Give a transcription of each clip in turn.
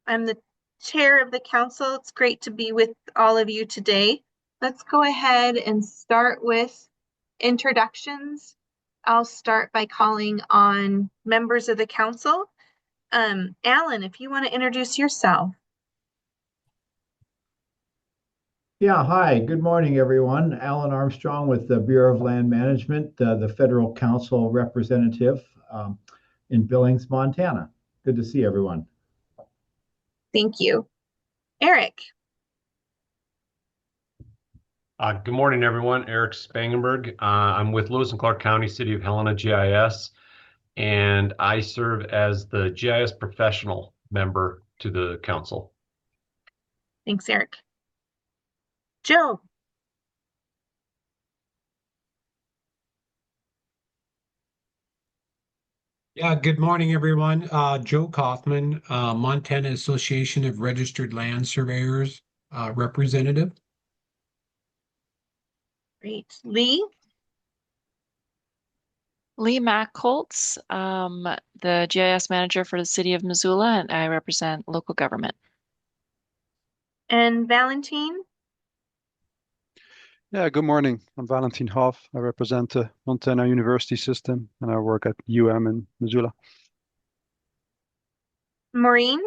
I'm the chair of the council. It's great to be with all of you today. Let's go ahead and start with introductions. I'll start by calling on members of the council. Alan, if you want to introduce yourself. Yeah, hi. Good morning, everyone. Alan Armstrong with the Bureau of Land Management, the Federal Council representative in Billings, Montana. Good to see everyone. Thank you. Eric. Good morning, everyone. Eric Spangenberg. I'm with Lewis and Clark County, City of Helena GIS, and I serve as the GIS professional member to the council. Thanks, Eric. Joe. Yeah, good morning, everyone. Joe Kaufman, Montana Association of Registered Land Surveyors representative. Great. Lee. Lee Mackholtz, the GIS manager for the city of Missoula, and I represent local government. And Valentine. Yeah, good morning. I'm Valentin Hoff. I represent the Montana University System and I work at in Missoula. Maureen.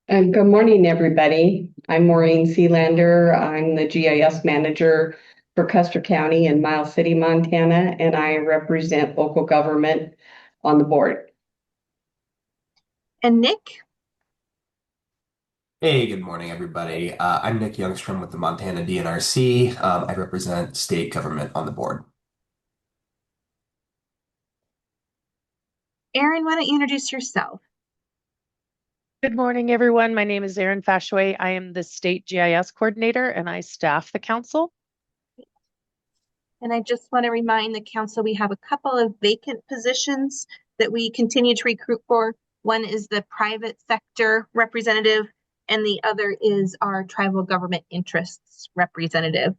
And good morning, everybody. I'm Maureen Sealander. I'm the GIS manager for Custer County and Miles City, Montana, and I represent local government on the board. And Nick. Hey, good morning, everybody. I'm Nick Youngstrom with the Montana DNRC. I represent state government on the board. Erin, why don't you introduce yourself? Good morning, everyone. My name is Erin Fashway. I am the state GIS coordinator and I staff the council. And I just want to remind the council we have a couple of vacant positions that we continue to recruit for. One is the private sector representative, and the other is our tribal government interests representative.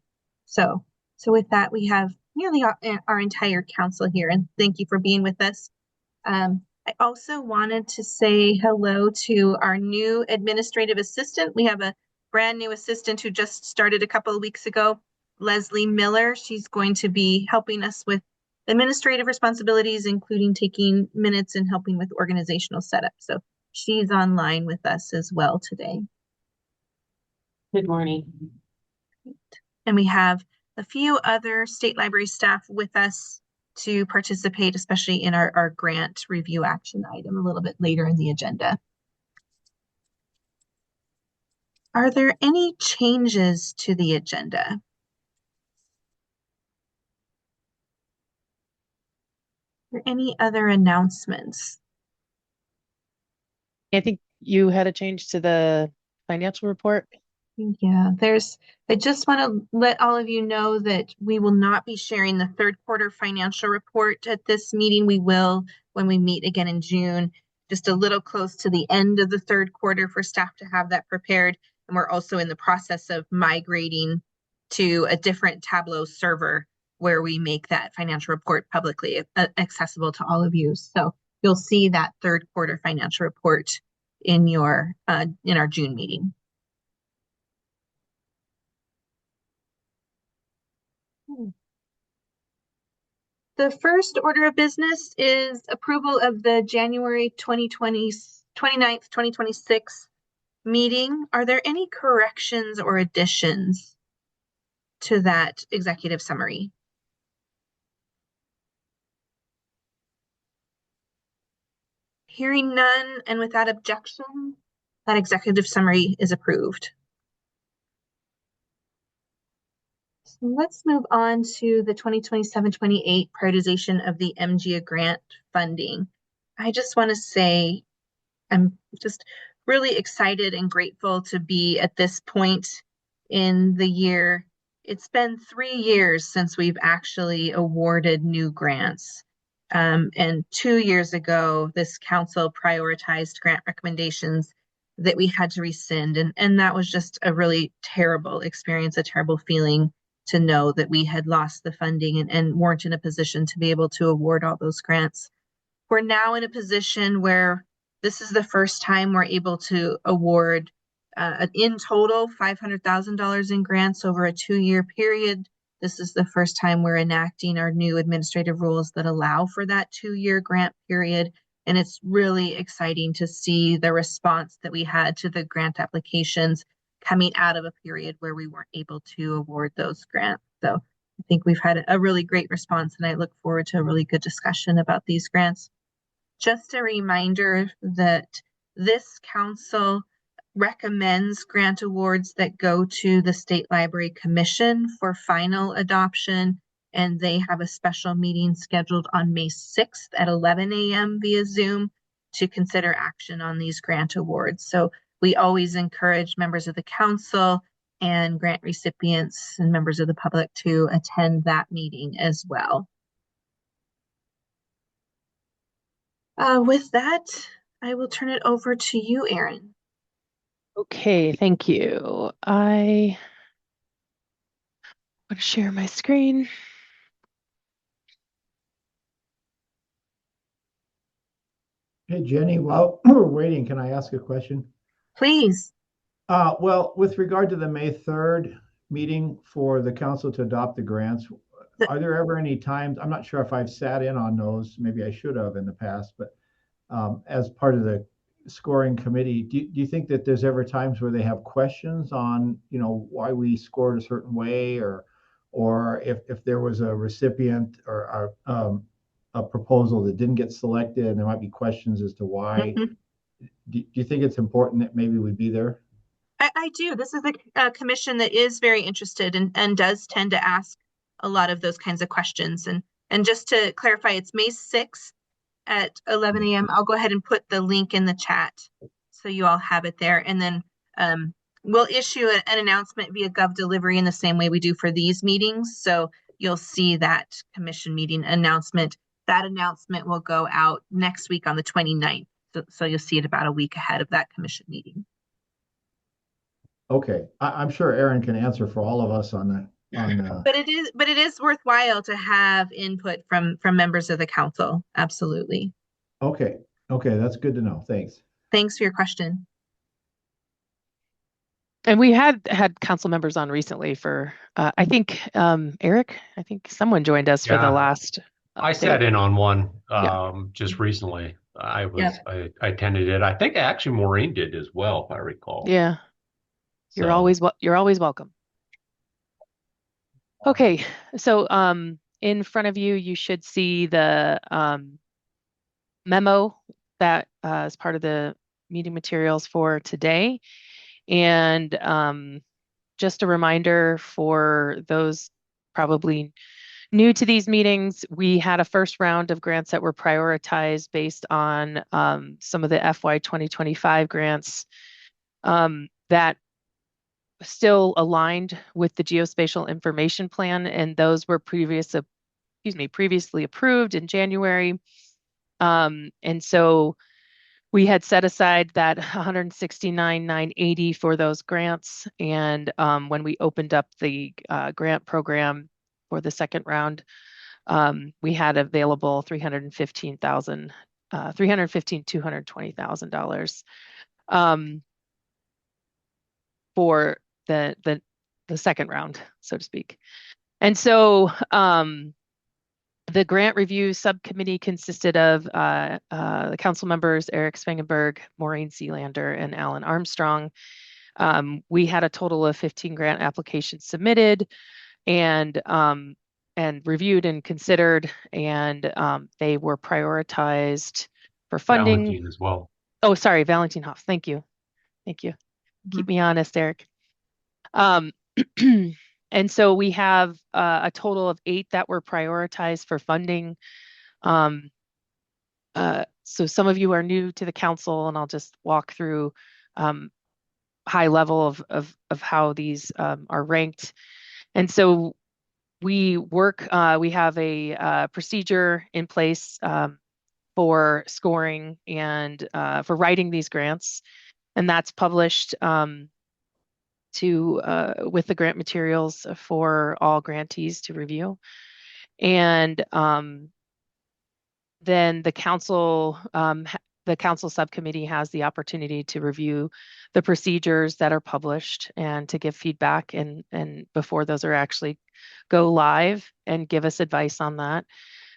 So with that, we have nearly our entire council here, and thank you for being with us. I also wanted to say hello to our new administrative assistant. We have a brand new assistant who just started a couple of weeks ago, Leslie Miller. She's going to be helping us with administrative responsibilities, including taking minutes and helping with organizational setup. So she's online with us as well today. Good morning. And we have a few other state library staff with us to participate, especially in our grant review action item a little bit later in the agenda. Are there any changes to the agenda? Are there any other announcements? I think you had a change to the financial report. Yeah, I just want to let all of you know that we will not be sharing the third quarter financial report at this meeting. We will when we meet again in June, just a little close to the end of the third quarter for staff to have that prepared. And we're also in the process of migrating to a different Tableau server where we make that financial report publicly accessible to all of you. So you'll see that third quarter financial report in our June meeting. The first order of business is approval of the January 29th, 2026 meeting. Are there any corrections or additions to that executive summary? Hearing none and without objection, that executive summary is approved. Let's move on to the 2027-28 prioritization of the MGA grant funding. I just want to say I'm just really excited and grateful to be at this point in the year. It's been 3 years since we've actually awarded new grants. And 2 years ago, this council prioritized grant recommendations that we had to rescind. And that was just a really terrible experience, a terrible feeling to know that we had lost the funding and weren't in a position to be able to award all those grants. We're now in a position where This is the first time we're able to award in total $500,000 in grants over a 2-year period. This is the first time we're enacting our new administrative rules that allow for that 2-year grant period. And it's really exciting to see the response that we had to the grant applications coming out of a period where we weren't able to award those grants. So I think we've had a really great response, and I look forward to a really good discussion about these grants. Just a reminder that this council recommends grant awards that go to the State Library Commission for final adoption, and they have a special meeting scheduled on May 6th at 11 a.m. via Zoom to consider action on these grant awards. So we always encourage members of the council and grant recipients and members of the public to attend that meeting as well. With that, I will turn it over to you, Erin. Okay, thank you. I want to share my screen. Hey, Jenny, while we're waiting, can I ask a question? Please. Well, with regard to the May 3rd meeting for the council to adopt the grants, are there ever any times, I'm not sure if I've sat in on those, maybe I should have in the past, but as part of the scoring committee, do you think that there's ever times where they have questions on, why we scored a certain way, or if there was a recipient or a proposal that didn't get selected, and there might be questions as to why? Do you think it's important that maybe we be there? I do. This is a commission that is very interested and does tend to ask a lot of those kinds of questions. And just to clarify, it's May 6th at 11 a.m. I'll go ahead and put the link in the chat so you all have it there. And then we'll issue an announcement via Gov Delivery in the same way we do for these meetings. So you'll see that commission meeting announcement. That announcement will go out next week on the 29th. So you'll see it about a week ahead of that commission meeting. Okay, I'm sure Aaron can answer for all of us on that. But it is worthwhile to have input from members of the council. Absolutely. Okay, that's good to know. Thanks. Thanks for your question. And we had council members on recently for, I think, Eric, I think someone joined us for the last I sat in on one just recently. Yeah. I attended it. I think actually Maureen did as well, if I recall. Yeah. You're always welcome. Okay, so in front of you, you should see the memo that is part of the meeting materials for today. And just a reminder for those probably new to these meetings, we had a first round of grants that were prioritized based on some of the FY 2025 grants that still aligned with the Geospatial Information Plan, and those were previously approved in January. And so we had set aside that $169,980 for those grants. And when we opened up the grant program for the second round, we had available $315,220,000 for the second round, so to speak. And so the grant review subcommittee consisted of the council members, Eric Spangenberg, Maureen Sealander, and Alan Armstrong. We had a total of 15 grant applications submitted and reviewed and considered, and they were prioritized for funding. Valentine as well. Oh, sorry, Valentine Hoff. Thank you. Keep me honest, Eric. And so we have a total of 8 that were prioritized for funding. So some of you are new to the council, and I'll just walk through high level of how these are ranked. And so we have a procedure in place for scoring and for writing these grants, and that's published with the grant materials for all grantees to review. And then the council, the council subcommittee has the opportunity to review the procedures that are published and to give feedback and before those are actually go live and give us advice on that.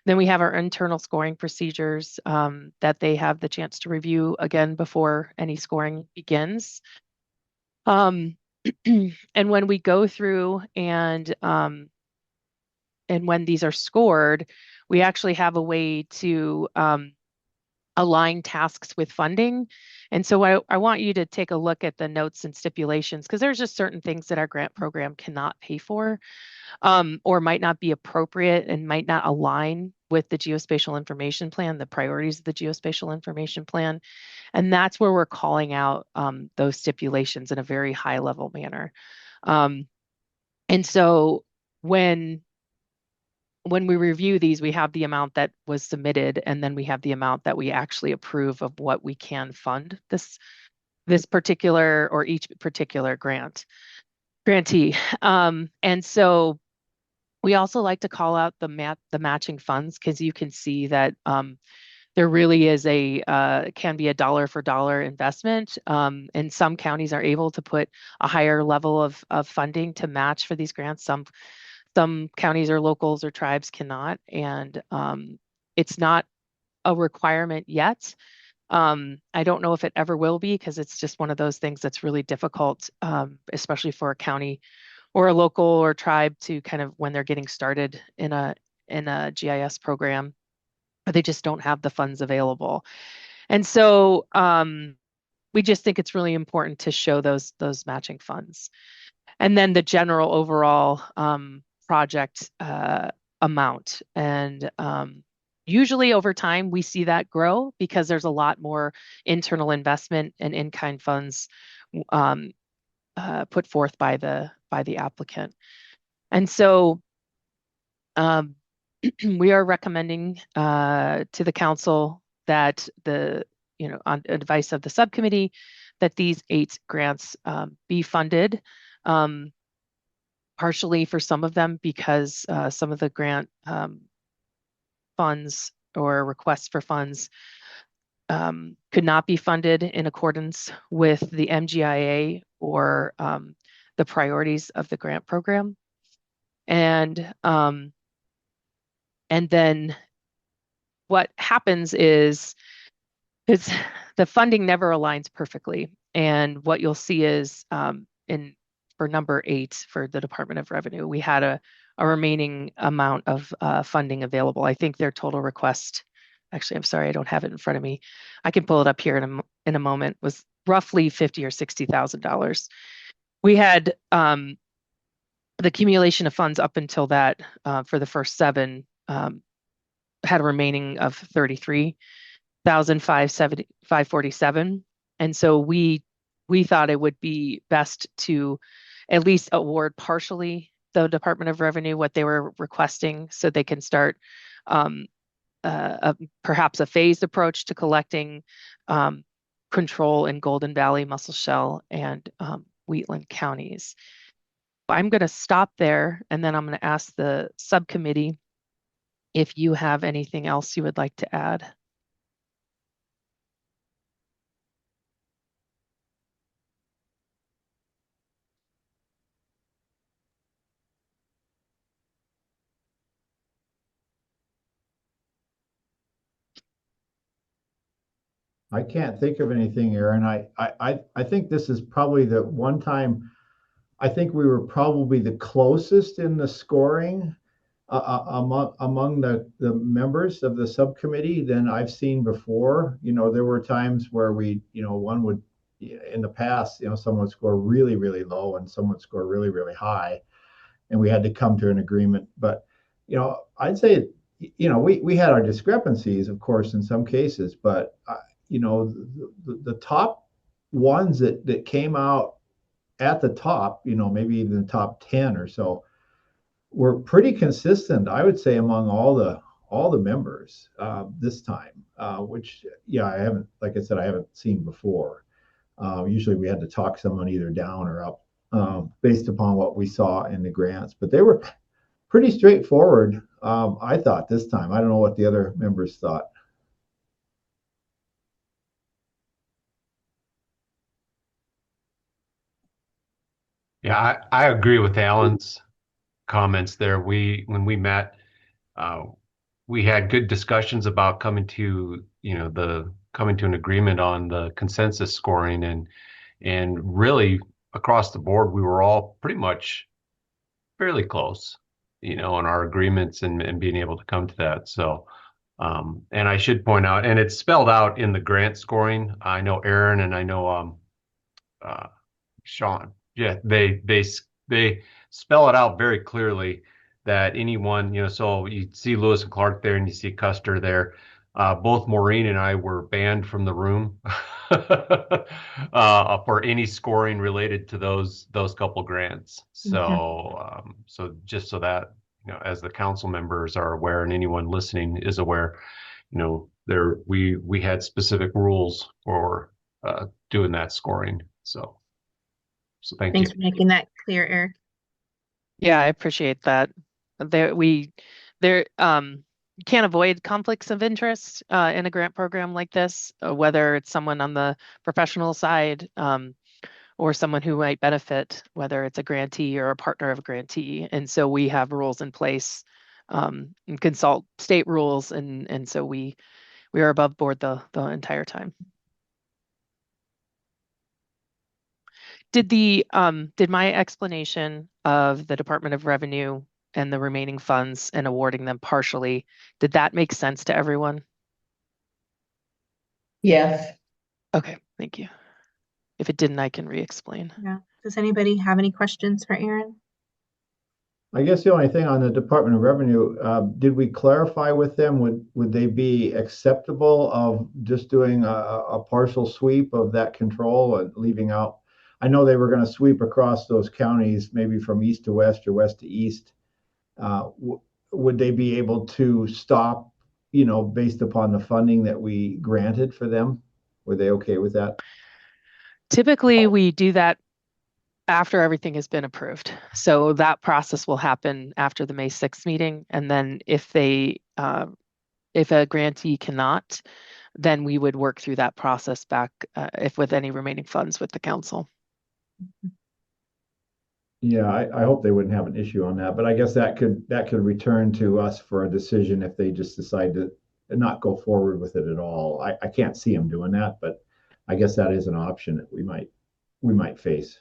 Then we have our internal scoring procedures that they have the chance to review again before any scoring begins. And when we go through and when these are scored, we actually have a way to align tasks with funding. And so I want you to take a look at the notes and stipulations because there's just certain things that our grant program cannot pay for or might not be appropriate and might not align with the geospatial information plan, the priorities of the geospatial information plan. And that's where we're calling out those stipulations in a very high level manner. And so when we review these, we have the amount that was submitted, and then we have the amount that we actually approve of what we can fund this particular or each particular grantee. And so we also like to call out the matching funds because you can see that there really is can be a dollar for dollar investment. And some counties are able to put a higher level of funding to match for these grants. Some counties or locals or tribes cannot, and it's not a requirement yet. I don't know if it ever will be because it's just one of those things that's really difficult, especially for a county or a local or tribe to kind of when they're getting started in a GIS program, they just don't have the funds available. And so we just think it's really important to show those matching funds. And then the general overall project amount. And usually over time, we see that grow because there's a lot more internal investment and in-kind funds put forth by the applicant. And so we are recommending to the council that on advice of the subcommittee, that these 8 grants be funded. Partially for some of them because some of the grant funds or requests for funds could not be funded in accordance with the MGIA or the priorities of the grant program. And then what happens is the funding never aligns perfectly. And what you'll see is for number 8 for the Department of Revenue, we had a remaining amount of funding available. I think their total request, actually, I'm sorry, I don't have it in front of me. I can pull it up here in a moment, was roughly $50,000 or $60,000. We had the accumulation of funds up until that for the first 7 had a remaining of $33,547. And so we thought it would be best to at least award partially the Department of Revenue what they were requesting so they can start perhaps a phased approach to collecting control in Golden Valley, Muscle and Wheatland counties. I'm going to stop there and then I'm going to ask the subcommittee if you have anything else you would like to add. I can't think of anything, Aaron. I think this is probably the one time I think we were probably the closest in the scoring among the members of the subcommittee than I've seen before. There were times where one would, in the past, someone would score really, really low and someone would score really, really high, and we had to come to an agreement. But, I'd say, we had our discrepancies, of course, in some cases, but the top ones that came out at the top, maybe even the top 10 or so, were pretty consistent, I would say, among all the members this time, which, I haven't, like I said, I haven't seen before. Usually we had to talk someone either down or up based upon what we saw in the grants, but they were pretty straightforward, I thought, this time. I don't know what the other members thought. Yeah, I agree with Alan's comments there. When we met, uh, we had good discussions about coming to an agreement on the consensus scoring, and really across the board, we were all pretty much fairly close, on our agreements and being able to come to that. So, and I should point out, and it's spelled out in the grant scoring. I know Aaron and I know uh, Sean. Yeah, they spell it out very clearly that anyone, so you see Lewis and Clark there and you see Custer there. Both Maureen and I were banned from the room for any scoring related to those couple grants. Mhm. So just so that, as the council members are aware and anyone listening is aware, there we had specific rules for doing that scoring. So thank you. Thanks for making that clear, Eric. Yeah, I appreciate that. There, you can't avoid conflicts of interest in a grant program like this, whether it's someone on the professional side, or someone who might benefit, whether it's a grantee or a partner of a grantee. And so we have rules in place, and consult state rules, and so we are above board the entire time. Did my explanation of the Department of Revenue and the remaining funds and awarding them partially, did that make sense to everyone? Yes. Okay, thank you. If it didn't, I can re-explain. Yeah. Does anybody have any questions for Aaron? I guess the only thing on the Department of Revenue, did we clarify with them, would they be acceptable of just doing a partial sweep of that control and leaving out? I know they were going to sweep across those counties, maybe from east to west or west to east. Would they be able to stop, based upon the funding that we granted for them? Were they okay with that? Typically, we do that after everything has been approved. So that process will happen after the May 6th meeting. And then if a grantee cannot, then we would work through that process back, if with any remaining funds with the council. Yeah, I hope they wouldn't have an issue on that, but I guess that could return to us for a decision if they just decide to not go forward with it at all. I can't see them doing that, but I guess that is an option that we might face.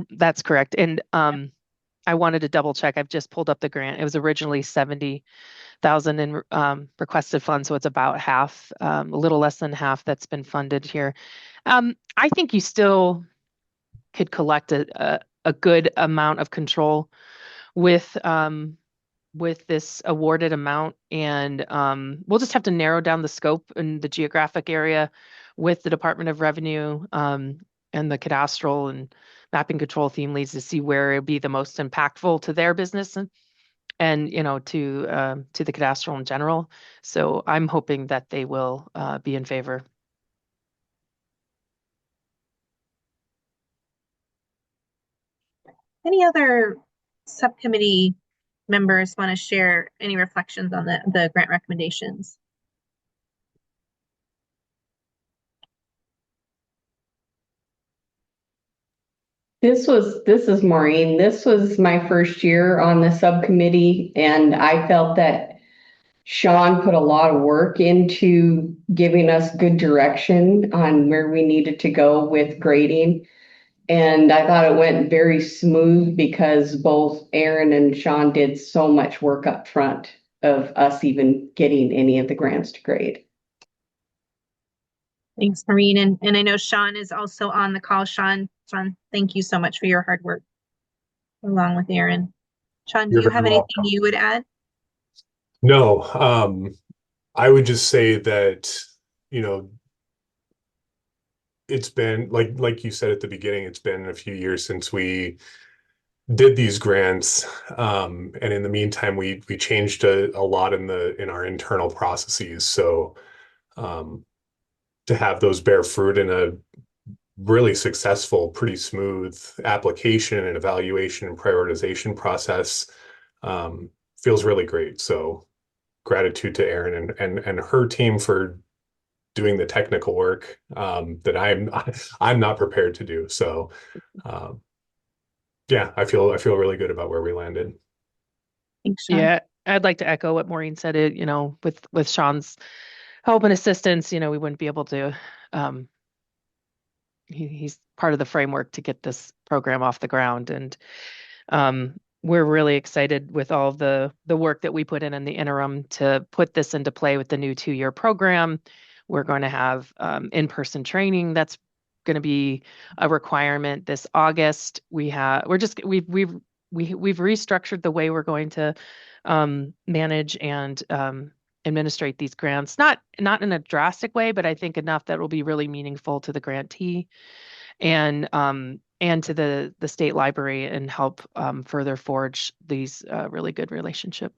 That's correct. And I wanted to double check. I've just pulled up the grant. It was originally 70,000 in requested funds, so it's about half, a little less than half that's been funded here. I think you still could collect a good amount of control with this awarded amount, and we'll just have to narrow down the scope and the geographic area with the Department of Revenue, and the cadastral and mapping control theme leads to see where it'd be the most impactful to their business and to the cadastral in general. So I'm hoping that they will be in favor. Any other subcommittee members want to share any reflections on the grant recommendations? This is Maureen. This was my first year on the subcommittee, and I felt that Sean put a lot of work into giving us good direction on where we needed to go with grading. And I thought it went very smooth because both Aaron and Sean did so much work up front of us even getting any of the grants to grade. Thanks, Maureen. And I know Sean is also on the call. Sean, thank you so much for your hard work along with Aaron. Sean, do You're you very have anything welcome. you would add? No, I would just say that, you know, it's been like you said at the beginning, it's been a few years since we did these grants. And in the meantime, we changed a lot in our internal processes. So to have those bear fruit in a really successful, pretty smooth application and evaluation and prioritization process feels really great. So gratitude to Erin and her team for doing the technical work that I'm not prepared to do. So yeah, I feel really good about where we landed. Thanks, Sean. Yeah, I'd like to echo what Maureen said. With Sean's help and assistance, we wouldn't be able to. Um, he's part of the framework to get this program off the ground, and we're really excited with all the work that we put in the interim to put this into play with the new 2-year program. We're going to have in-person training that's going to be a requirement this August. We've restructured the way we're going to manage and administrate these grants. Not in a drastic way, but I think enough that will be really meaningful to the grantee and to the state library and help further forge these really good relationship.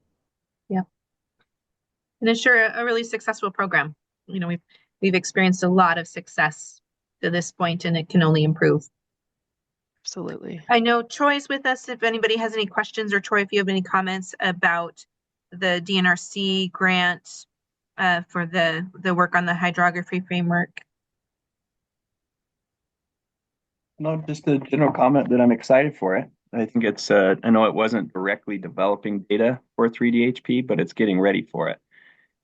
Yeah. And it's sure a really successful program. We've experienced a lot of success to this point, and it can only improve. Absolutely. I know Troy's with us. If anybody has any questions, or Troy, if you have any comments about the DNRC grant for the work on the hydrography framework. No, just a general comment that I'm excited for it. I think it's, I know it wasn't directly developing data for 3DHP, but it's getting ready for it.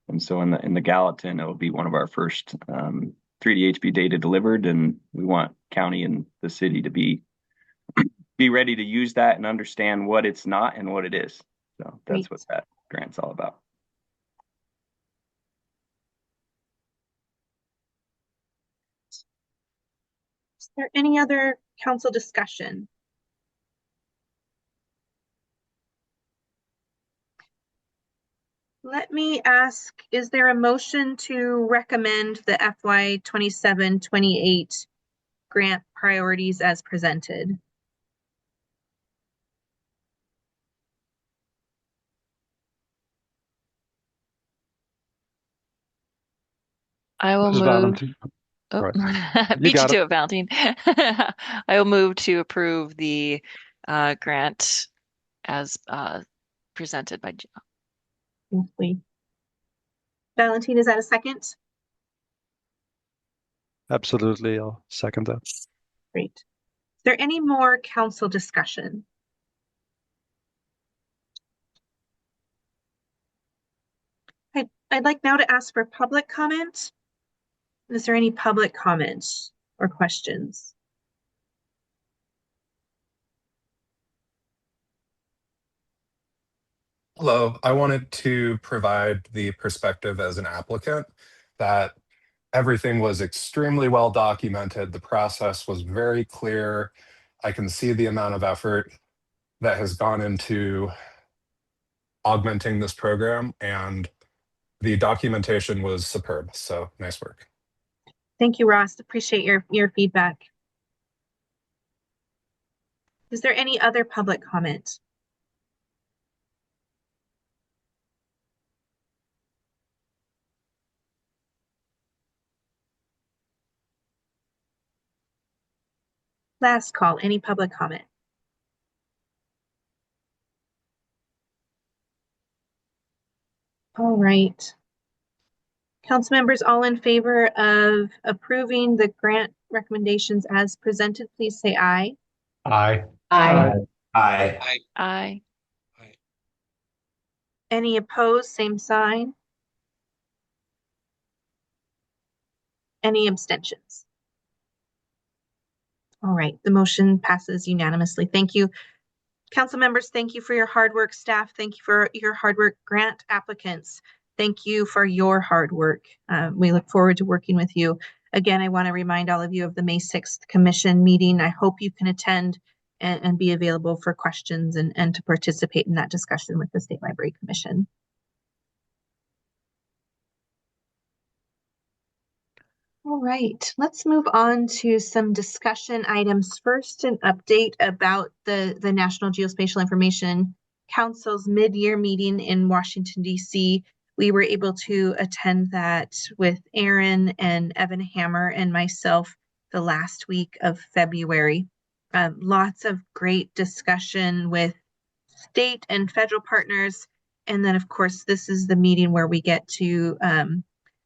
And so in the Gallatin, it will be one of our first 3DHP data delivered, and we want county and the city to be ready to use that and understand what it's not and what it is. So that's what that grant's all about. Is there any other council discussion? Let me ask, is there a motion to recommend the FY 27-28 grant priorities as presented? I will This is move. Valentine. Oh, Right. beat you got to it. it, Valentine. I will move to approve the grant as presented by Joe. Lovely. Valentine, is that a second? Absolutely. I'll second that. Great. Is there any more council discussion? I'd like now to ask for public comment. Is there any public comments or questions? Hello, I wanted to provide the perspective as an applicant that everything was extremely well documented. The process was very clear. I can see the amount of effort that has gone into augmenting this program, and the documentation was superb. So nice work. Thank you, Ross. Appreciate your feedback. Is there any other public comment? Last call, any public comment? All right. Council members, all in favor of approving the grant recommendations as presented, please say aye. Aye. Aye. Aye. Aye. Any opposed, same sign. Any abstentions? All right, the motion passes unanimously. Thank you. Council members, thank you for your hard work. Staff, thank you for your hard work. Grant applicants, thank you for your hard work. We look forward to working with you. Again, I want to remind all of you of the May 6th commission meeting. I hope you can attend and be available for questions and to participate in that discussion with the State Library Commission. All right, let's move on to some discussion items. First, an update about the National Geospatial Information Council's mid-year meeting in Washington, D.C. We were able to attend that with Aaron and Evan Hammer and myself the last week of February. Lots of great discussion with state and federal partners. And then, of course, this is the meeting where we get to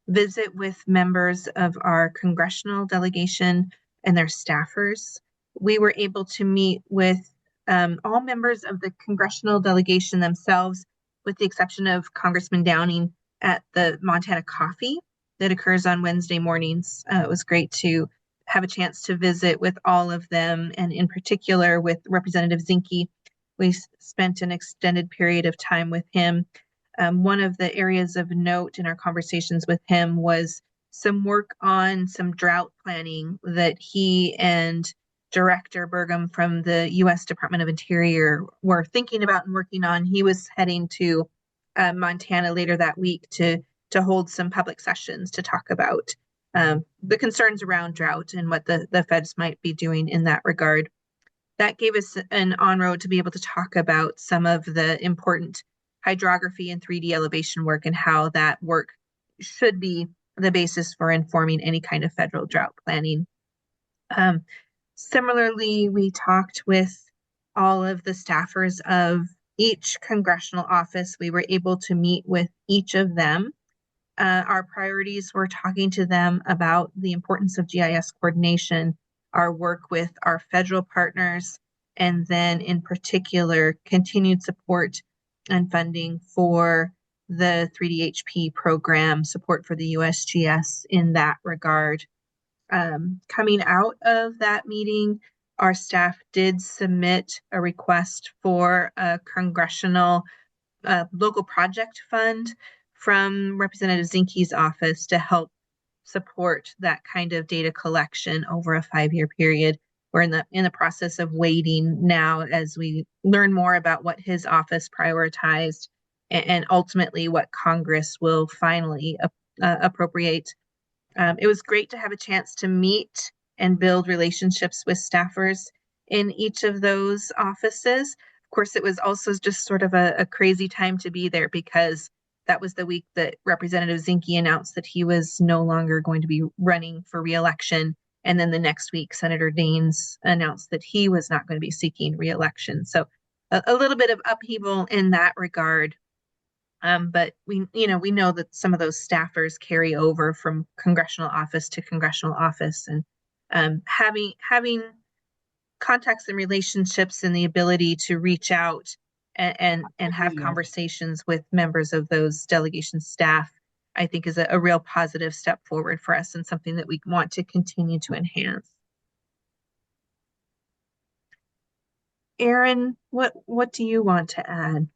visit with members of our congressional delegation and their staffers. We were able to meet with all members of the congressional delegation themselves, with the exception of Congressman Downing, at the Montana Coffee that occurs on Wednesday mornings. It was great to have a chance to visit with all of them, and in particular with Representative Zinke. We spent an extended period of time with him. One of the areas of note in our conversations with him was some work on some drought planning that he and Director Burgum from the U.S. Department of Interior were thinking about and working on. He was heading to Montana later that week to hold some public sessions to talk about the concerns around drought and what the feds might be doing in that regard. That gave us an on-road to be able to talk about some of the important hydrography and 3D elevation work and how that work should be the basis for informing any kind of federal drought planning. Similarly, we talked with all of the staffers of each congressional office. We were able to meet with each of them. Our priorities were talking to them about the importance of GIS coordination, our work with our federal partners, and then in particular, continued support and funding for the 3DHP program, support for the USGS in that regard. Coming out of that meeting, our staff did submit a request for a congressional local project fund from Representative Zinke's office to help support that kind of data collection over a 5-year period. We're in the process of waiting now as we learn more about what his office prioritized and ultimately what Congress will finally appropriate. It was great to have a chance to meet and build relationships with staffers in each of those offices. Of course, it was also just sort of a crazy time to be there because that was the week that Representative Zinke announced that he was no longer going to be running for re-election. And then the next week, Senator Daines announced that he was not going to be seeking re-election. So a little bit of upheaval in that regard. But we know that some of those staffers carry over from congressional office to congressional office, and having contacts and relationships and the ability to reach out and have conversations with members of those delegation staff, I think is a real positive step forward for us and something that we want to continue to enhance. Erin, what do you want to add?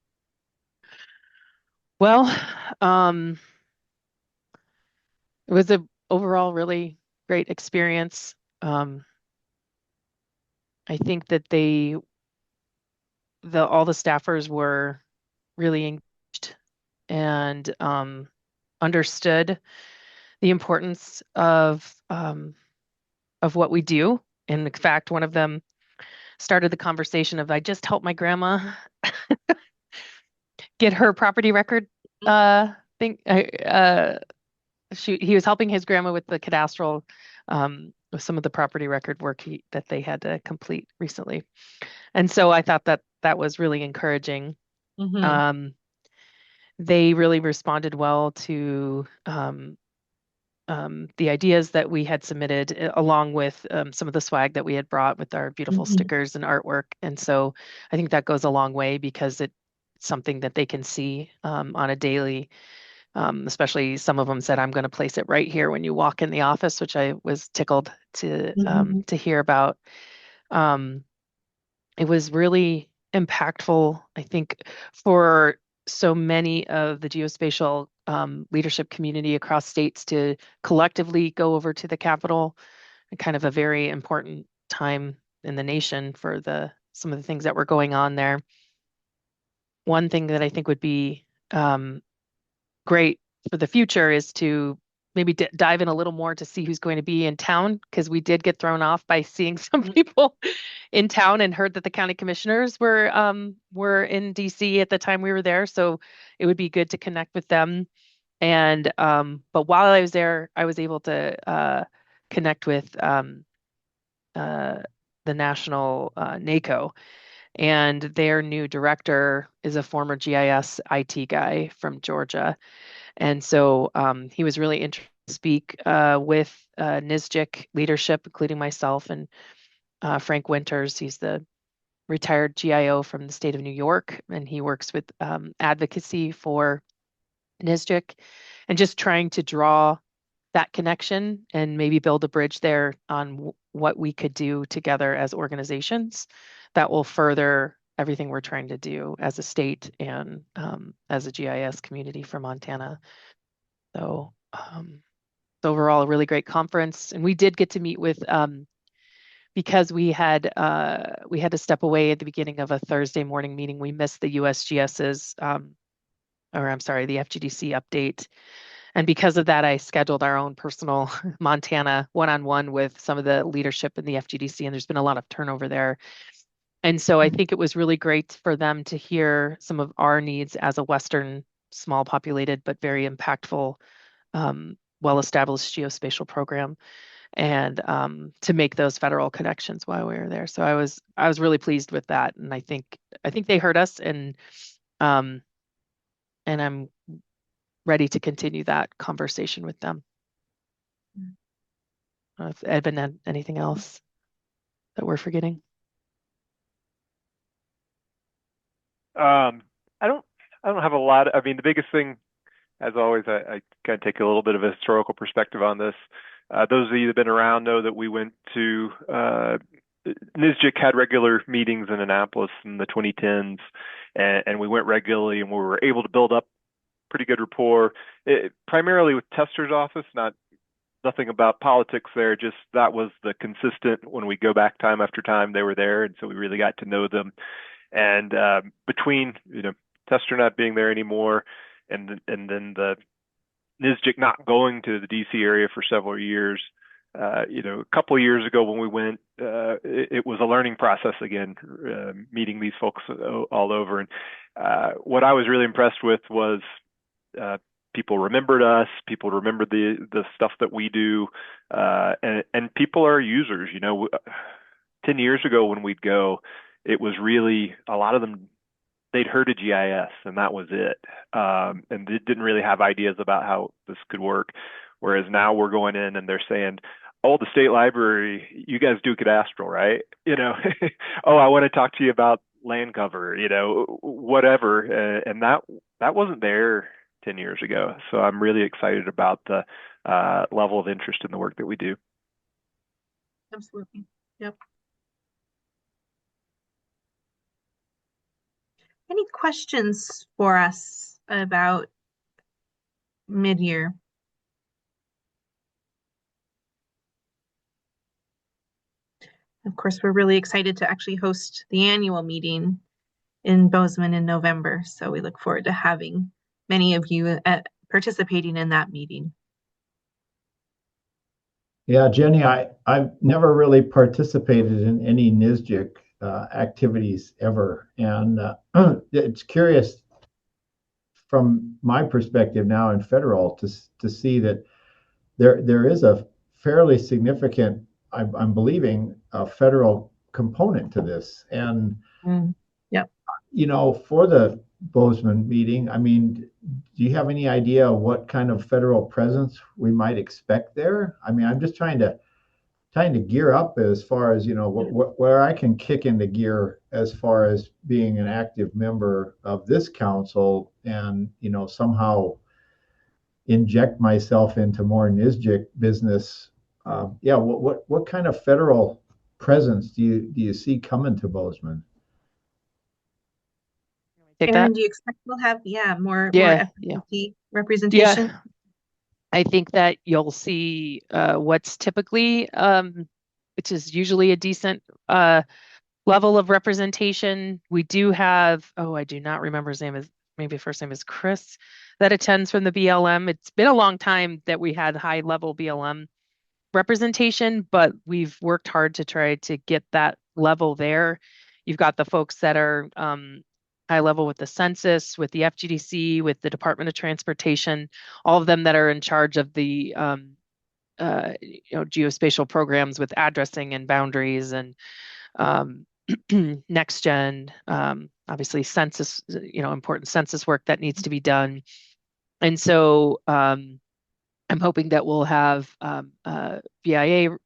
Well, it was a overall really great experience. I think that all the staffers were really engaged and understood the importance of what we do. And in fact, one of them started the conversation of, I just helped my grandma get her property record thing. He was helping his grandma with the cadastral, with some of the property record work that they had to complete recently. And so I thought that was really encouraging. Mm-hmm. They really responded well to the ideas that we had submitted, along with some of the swag that we had brought with our beautiful stickers and artwork. And so I think that goes a long way because it's something that they can see on a daily. Especially some of them said, I'm going to place it right here when you walk in the office, which I was tickled to hear about. It was really impactful, I think, for so many of the geospatial leadership community across states to collectively go over to the Capitol, and kind of a very important time in the nation for some of the things that were going on there. One thing that I think would be great for the future is to maybe dive in a little more to see who's going to be in town, because we did get thrown off by seeing some people in town and heard that the county commissioners were in DC at the time we were there. So it would be good to connect with them. And but while I was there, I was able to connect with the national NACO, and their new director is a former GIS IT guy from Georgia. And so he was really interested to speak with NISJIC leadership, including myself and Frank Winters. He's the retired GIO from the state of New York, and he works with advocacy for NSGIC, and just trying to draw that connection and maybe build a bridge there on what we could do together as organizations that will further everything we're trying to do as a state and as a GIS community for Montana. So overall, a really great conference, and we did get to meet with because we had to step away at the beginning of a Thursday morning meeting. We missed the USGS's or I'm sorry, the FGDC update. And because of that, I scheduled our own personal Montana one-on-one with some of the leadership in the FGDC, and there's been a lot of turnover there. And so I think it was really great for them to hear some of our needs as a Western, small populated, but very impactful, well-established geospatial program, and to make those federal connections while we were there. So I was really pleased with that, and I think they heard us, and I'm ready to continue that conversation with them. If Edvin had anything else that we're forgetting. I don't have a lot. I mean, the biggest thing, as always, I kind of take a little bit of a historical perspective on this. Those of you that have been around know that we went to NSGIC had regular meetings in Annapolis in the 2010s, and we went regularly, and we were able to build up pretty good rapport, primarily with Tester's office, nothing about politics there, just that was the consistent, when we go back time after time, they were there, and so we really got to know them. And between, Tester not being there anymore, and then the NSGIC not going to the DC area for several years, a couple of years ago when we went, it was a learning process again, meeting these folks all over. And what I was really impressed with was people remembered us, people remembered the stuff that we do, and people are users. 10 years ago when we'd go, it was really, a lot of them, they'd heard of GIS and that was it. And they didn't really have ideas about how this could work. Whereas now we're going in and they're saying, oh, the state library, you guys do cadastral, right? Oh, I want to talk to you about land cover, whatever. And that wasn't there 10 years ago. So I'm really excited about the level of interest in the work that we do. Absolutely. Yep. Any questions for us about mid-year? Of course, we're really excited to actually host the annual meeting in Bozeman in November. So we look forward to having many of you participating in that meeting. Yeah, Jenny, I've never really participated in any NSGIC activities ever. And it's curious from my perspective now in federal to see that there is a fairly significant, I'm believing, a federal component to this. And, yep. For the Bozeman meeting, I mean, do you have any idea what kind of federal presence we might expect there? I mean, I'm just trying to gear up as far as, where I can kick into gear as far as being an active member of this council and, somehow inject myself into more NSGIC business. What kind of federal presence do you see coming to Bozeman? Aaron, do you expect we'll have more FGDC representation? Yeah. I think that you'll see what's typically, which is usually a decent level of representation. We do have, I do not remember his name, maybe first name is Chris, that attends from the BLM. It's been a long time that we had high level BLM representation, but we've worked hard to try to get that level there. You've got the folks that are high level with the census, with the FGDC, with the Department of Transportation, all of them that are in charge of the geospatial programs with addressing and boundaries and next gen, obviously census, important census work that needs to be done. And so I'm hoping that we'll have VIA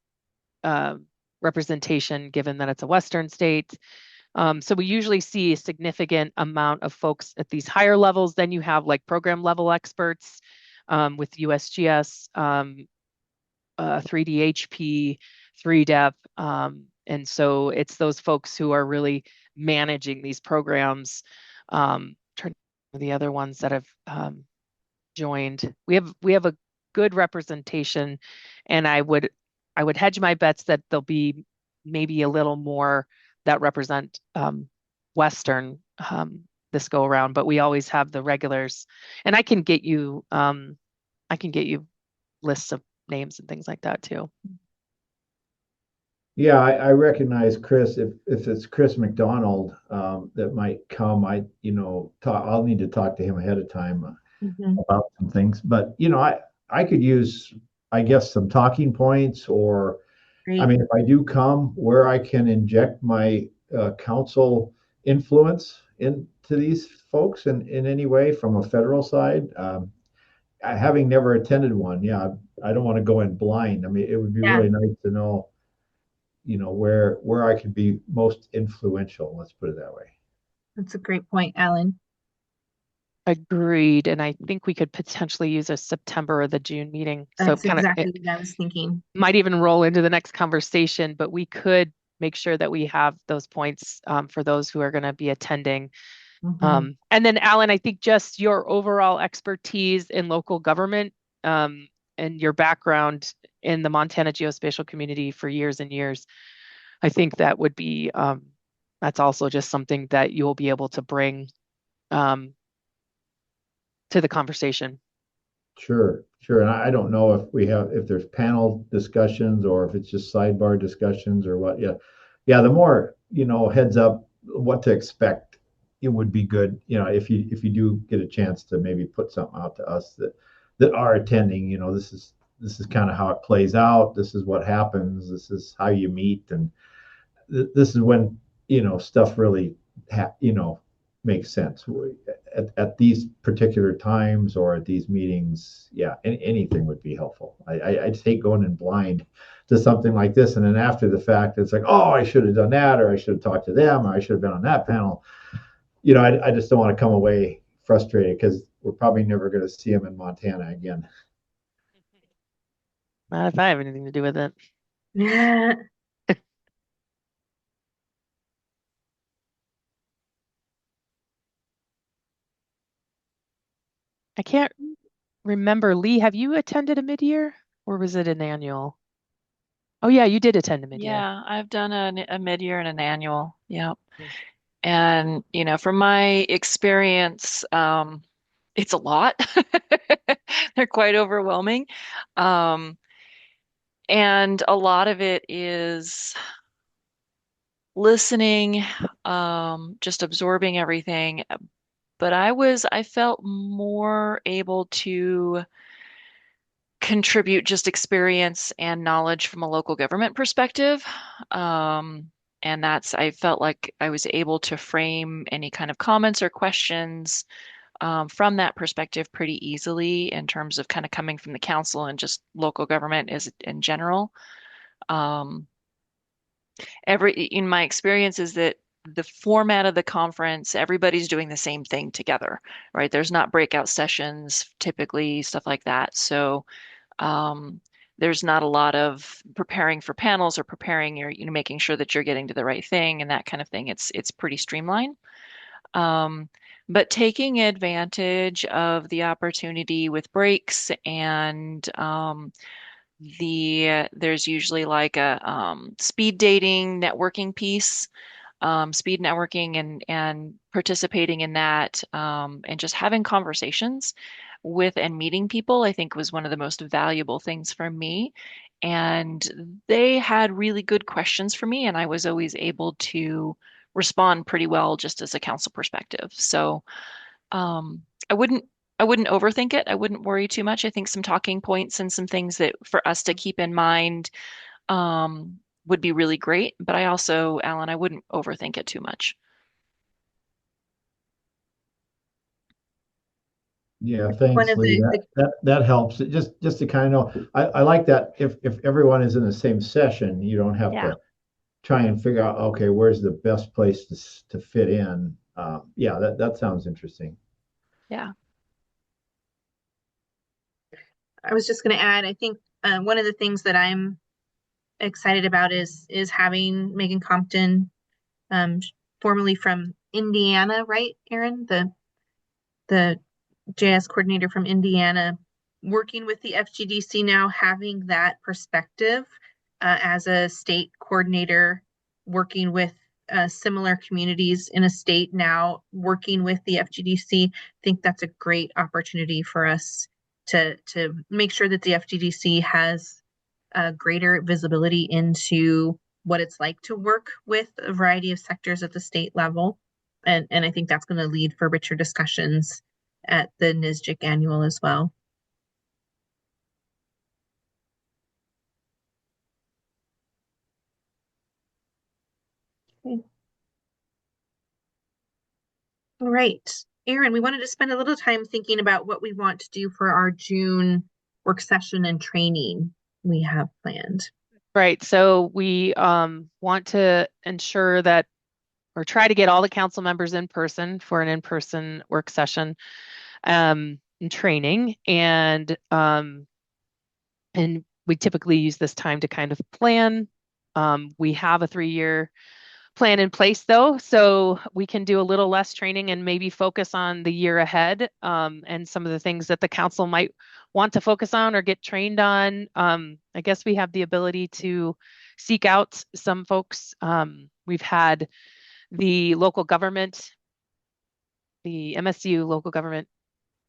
representation, given that it's a Western state. So we usually see a significant amount of folks at these higher levels. Then you have like program level experts with USGS, 3DHP, 3DEP. And so it's those folks who are really managing these programs. Trying to the other ones that have joined. We have a good representation, and I would hedge my bets that there'll be maybe a little more that represent Western this go around, but we always have the regulars, and I can get you lists of names and things like that too. Yeah, I recognize Chris. If it's Chris McDonald that might come, I'll need to talk to him ahead of time Mhm. about some things. But I could use, I guess, some talking points, or I Great. mean, if I do come, where I can inject my council influence into these folks in any way from a federal side. Having never attended one, yeah, I don't want to go in blind. I mean, it would be Yeah, really nice to know, where I could be most influential. Let's put it that way. that's a great point, Alan. Agreed. And I think we could potentially use a September or the June meeting. So That's kind of exactly it what I was thinking. might even roll into the next conversation, but we could make sure that we have those points for those who are going to be attending. Mhm. And then, Alan, I think just your overall expertise in local government and your background in the Montana geospatial community for years and years, I think that would be, that's also just something that you'll be able to bring um, to the conversation. Sure, sure. And I don't know if there's panel discussions or if it's just sidebar discussions or what. Yeah, yeah. The more heads up what to expect, it would be good. If you do get a chance to maybe put something out to us that are attending. This is kind of how it plays out. This is what happens. This is how you meet, and this is when stuff really makes sense at these particular times or at these meetings. Yeah, anything would be helpful. I just hate going in blind to something like this, and then after the fact it's like, oh, I should have done that, or I should have talked to them, or I should have been on that panel. I just don't want to come away frustrated because we're probably never going to see them in Montana again. Not if I have anything to do with it. Yeah. I can't remember. Lee, have you attended a mid-year or was it an annual? Oh yeah, you did attend a mid-year. Yeah, I've done a mid-year and an annual. Yeah. And, from my experience, it's a lot. They're quite overwhelming. Um, and a lot of it is listening, just absorbing everything. But I felt more able to contribute just experience and knowledge from a local government perspective. And I felt like I was able to frame any kind of comments or questions from that perspective pretty easily in terms of kind of coming from the council and just local government is in general. Um, in my experience is that the format of the conference, everybody's doing the same thing together, right? There's not breakout sessions, typically, stuff like that. So um, there's not a lot of preparing for panels or preparing your, making sure that you're getting to the right thing and that kind of thing. It's pretty streamlined. Um, but taking advantage of the opportunity with breaks and there's usually like a speed dating networking piece, speed networking and participating in that and just having conversations with and meeting people, I think was one of the most valuable things for me. And they had really good questions for me, and I was always able to respond pretty well just as a council perspective. So um, I wouldn't I wouldn't overthink it. I wouldn't worry too much. I think some talking points and some things that for us to keep in mind would be really great. But I also, Alan, I wouldn't overthink it too much. Yeah, One thanks, of Lee. the, That helps. Just to kind of know, I like that if everyone is in the same session, you don't have Yeah. to try and figure out, okay, where's the best place to fit in. Yeah, that sounds interesting. Yeah. I was just going to add, I think one of the things that I'm excited about is having Megan Compton, formerly from Indiana, right, Aaron? The JS coordinator from Indiana, working with the FGDC now, having that perspective as a state coordinator, working with similar communities in a state now, working with the FGDC. I think that's a great opportunity for us to make sure that the FGDC has greater visibility into what it's like to work with a variety of sectors at the state level. And I think that's going to lead for richer discussions at the NSGIC annual as well. Okay. All right, Aaron, we wanted to spend a little time thinking about what we want to do for our June work session and training we have planned. Right. So we want to ensure that or try to get all the council members in person for an in-person work session and training. And we typically use this time to kind of plan. We have a 3-year plan in place though, so we can do a little less training and maybe focus on the year ahead and some of the things that the council might want to focus on or get trained on. I guess we have the ability to seek out some folks. We've had the local government, the MSU Local Government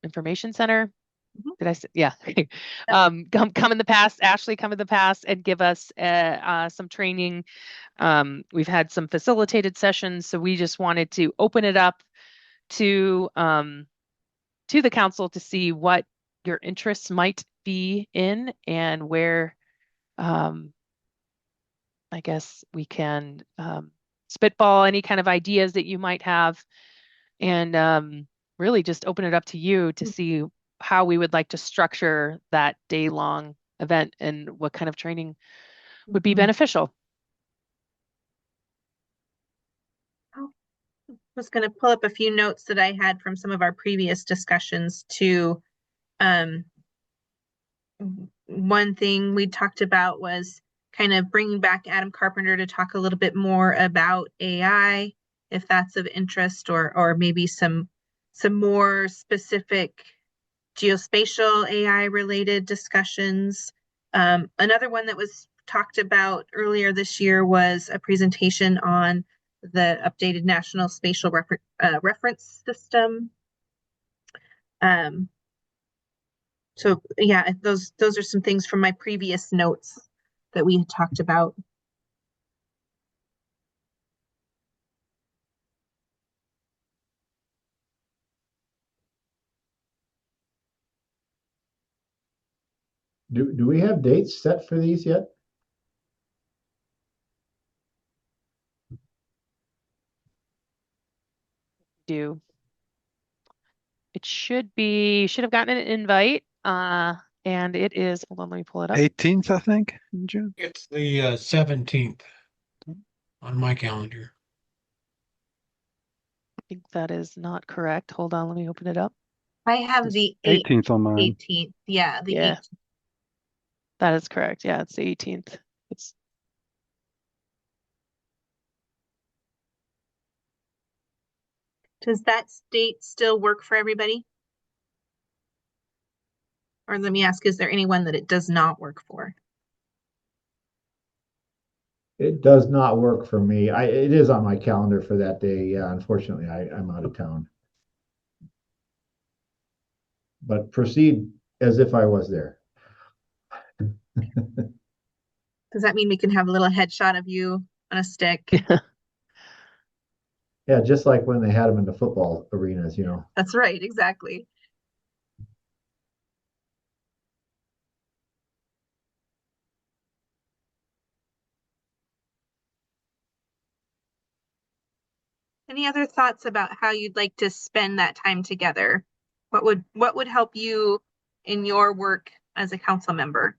Information Center. Did I say? Yeah. Come in the past, Ashley come in the past and give us some training. We've had some facilitated sessions, so we just wanted to open it up to the council to see what your interests might be in and where I guess we can spitball any kind of ideas that you might have and really just open it up to you to see how we would like to structure that day-long event and what kind of training would be beneficial. I was going to pull up a few notes that I had from some of our previous discussions too. One thing we talked about was kind of bringing back Adam Carpenter to talk a little bit more about AI, if that's of interest, or maybe some more specific geospatial AI related discussions. Another one that was talked about earlier this year was a presentation on the updated National Spatial Reference System. So yeah, those are some things from my previous notes that we had talked about. Do we have dates set for these yet? It should have gotten an invite. And it is, hold on, let me pull it up. 18th, I think, in June. It's the 17th on my calendar. I think that is not correct. Hold on, let me open it up. I have the 18th on mine. 18th. Yeah, the Yeah. 18th. That is correct. Yeah, it's the 18th. Does that date still work for everybody? Or let me ask, is there anyone that it does not work for? It does not work for me. It is on my calendar for that day. Yeah, unfortunately, I'm out of town. But proceed as if I was there. Does that mean we can have a little headshot of you on a stick? Yeah, just like when they had them in the football arenas, That's right, exactly. Any other thoughts about how you'd like to spend that time together? What would help you in your work as a council member?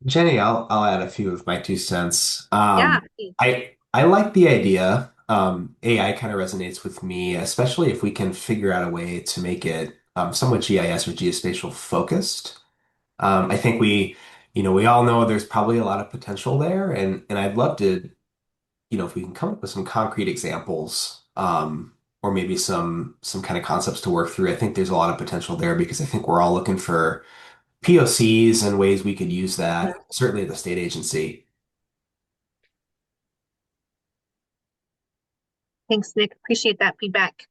Jenny, I'll add a few of my 2 cents. Yeah, please. I like the idea. AI kind of resonates with me, especially if we can figure out a way to make it somewhat GIS or geospatial focused. I think we all know there's probably a lot of potential there, and I'd love to, if we can come up with some concrete examples, or maybe some kind of concepts to work through. I think there's a lot of potential there because I think we're all looking for POCs and ways we could use that, certainly at the state agency. Thanks, Nick. Appreciate that feedback.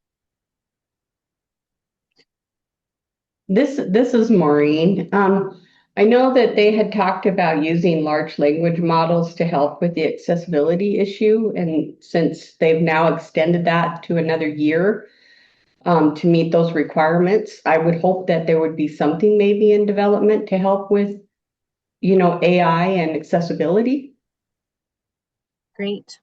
This is Maureen. I know that they had talked about using large language models to help with the accessibility issue, and since they've now extended that to another year to meet those requirements, I would hope that there would be something maybe in development to help with, AI and accessibility. Great.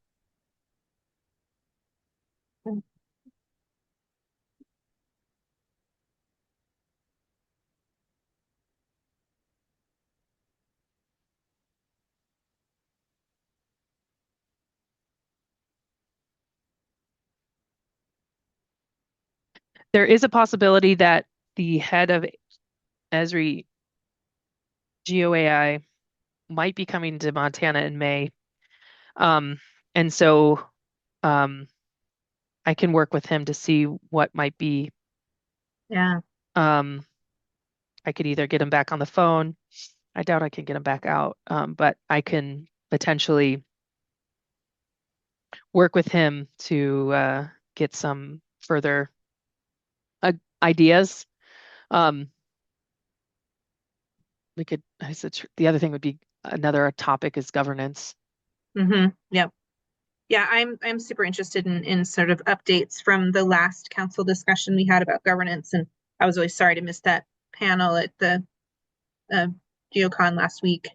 There is a possibility that the head of Esri GeoAI might be coming to Montana in May. And so I can work with him to see what might be. Yeah. I could either get him back on the phone. I doubt I can get him back out, but I can potentially work with him to get some further ideas. We could, I said, the other thing would be another topic is governance. Yep. Yeah, I'm super interested in sort of updates from the last council discussion we had about governance, and I was always sorry to miss that panel at the GeoCon last week.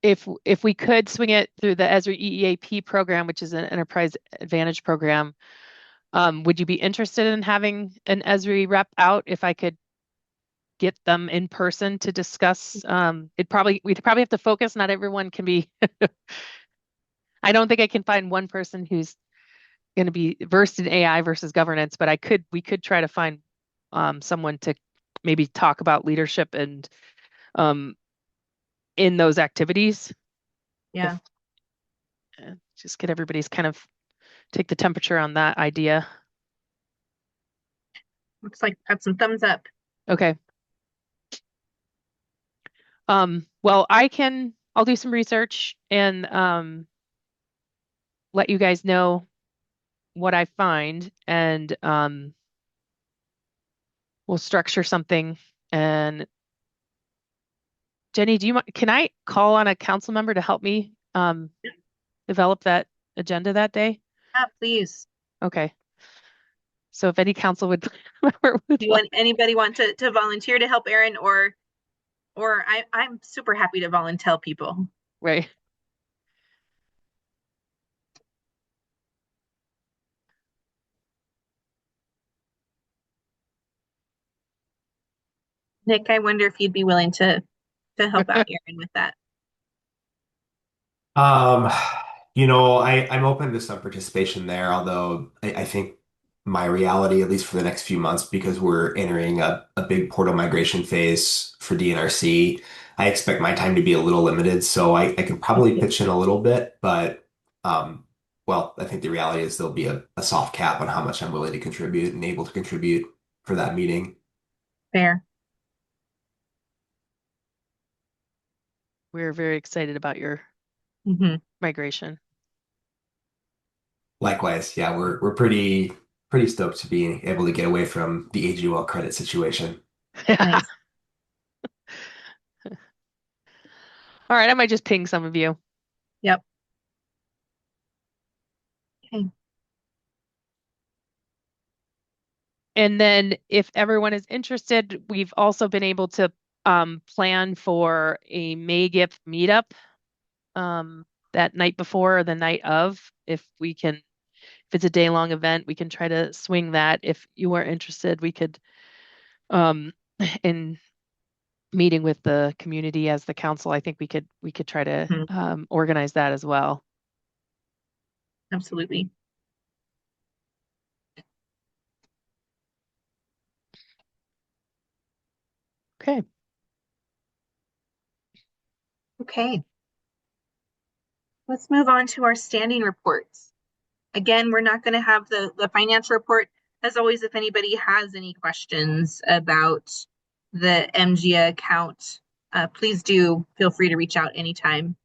If we could swing it through the Esri EEAP program, which is an Enterprise Advantage program, would you be interested in having an Esri rep out if I could get them in person to discuss? We'd probably have to focus. Not everyone can be. I don't think I can find one person who's going to be versed in AI versus governance, but we could try to find someone to maybe talk about leadership and in those activities. Yeah. Just get everybody's kind of take the temperature on that idea. Looks like got some thumbs up. Okay. Well, I'll do some research and let you guys know what I find, and we'll structure something. And Jenny, can I call on a council member to help me develop that agenda that day? Yeah, please. Okay. So if any council would, anybody want to volunteer to help Aaron, or I'm super happy to volunteer people. Right. Nick, I wonder if you'd be willing to help out Aaron with that. Um, I'm open to some participation there, although I think my reality, at least for the next few months, because we're entering a big portal migration phase for DNRC, I expect my time to be a little limited. So I could probably pitch in a little bit, but well, I think the reality is there'll be a soft cap on how much I'm willing to contribute and able to contribute for that meeting. Fair. We're very excited about your migration. Likewise, yeah, we're pretty stoked to be able to get away from the AGL credit situation. Nice. All right, I might just ping some of you. Yep. Okay. And then if everyone is interested, we've also been able to plan for a May Gift meetup that night before or the night of, if we can it's a day-long event, we can try to swing that. If you are interested, we could, in meeting with the community as the council, I think we could try to organize that as well. Absolutely. Okay. Okay. Let's move on to our standing reports. Again, we're not going to have the financial report. As always, if anybody has any questions about the MGA account, please do feel free to reach out anytime.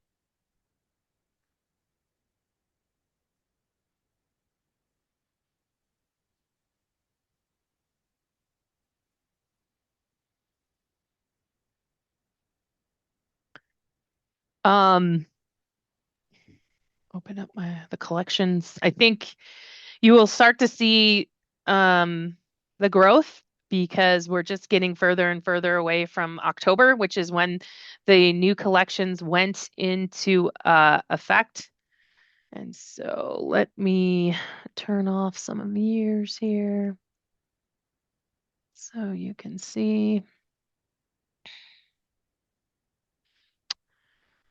Open up the collections. I think you will start to see the growth because we're just getting further and further away from October, which is when the new collections went into effect. And so let me turn off some of the years here so you can see.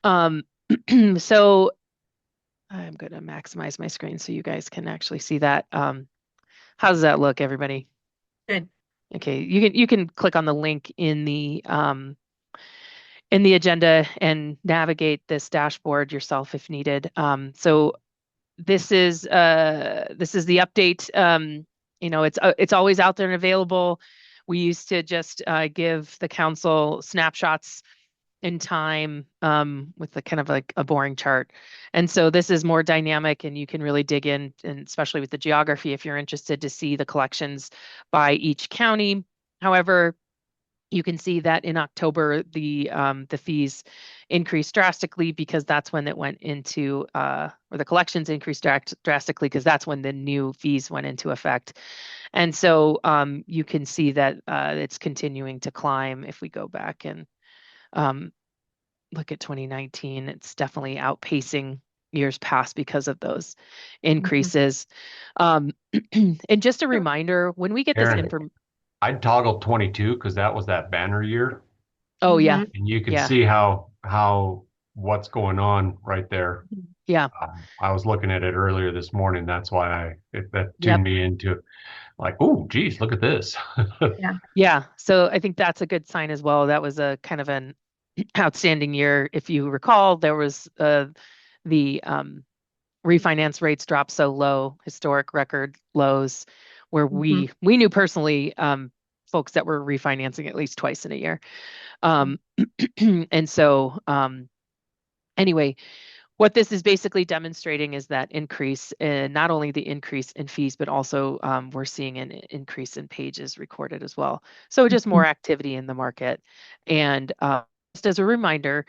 So I'm going to maximize my screen so you guys can actually see that. How does that look, everybody? Good. Okay, you can click on the link in the agenda and navigate this dashboard yourself if needed. So this is the update. It's always out there and available. We used to just give the council snapshots in time with the kind of like a boring chart. And so this is more dynamic and you can really dig in, and especially with the geography, if you're interested to see the collections by each county. However, you can see that in October, the fees increased drastically because that's when it went into, or the collections increased drastically because that's when the new fees went into effect. And so you can see that it's continuing to climb. If we go back and look at 2019, it's definitely outpacing years past because of those increases. And just a reminder, when we get this Aaron, information, I'd toggle 22 because that was that banner year, oh yeah, and you can yeah, see how what's going on right there. yeah, I was looking at it earlier this morning. That's why that yep. tuned me into like, oh, geez, look at this. Yeah. Yeah, so I think that's a good sign as well. That was a kind of an outstanding year. If you recall, there was the refinance rates dropped so low, historic record lows, where we knew personally folks that were refinancing at least twice in a year. And so anyway, what this is basically demonstrating is that increase in not only the increase in fees, but also we're seeing an increase in pages recorded as well. So just more activity in the market. And just as a reminder,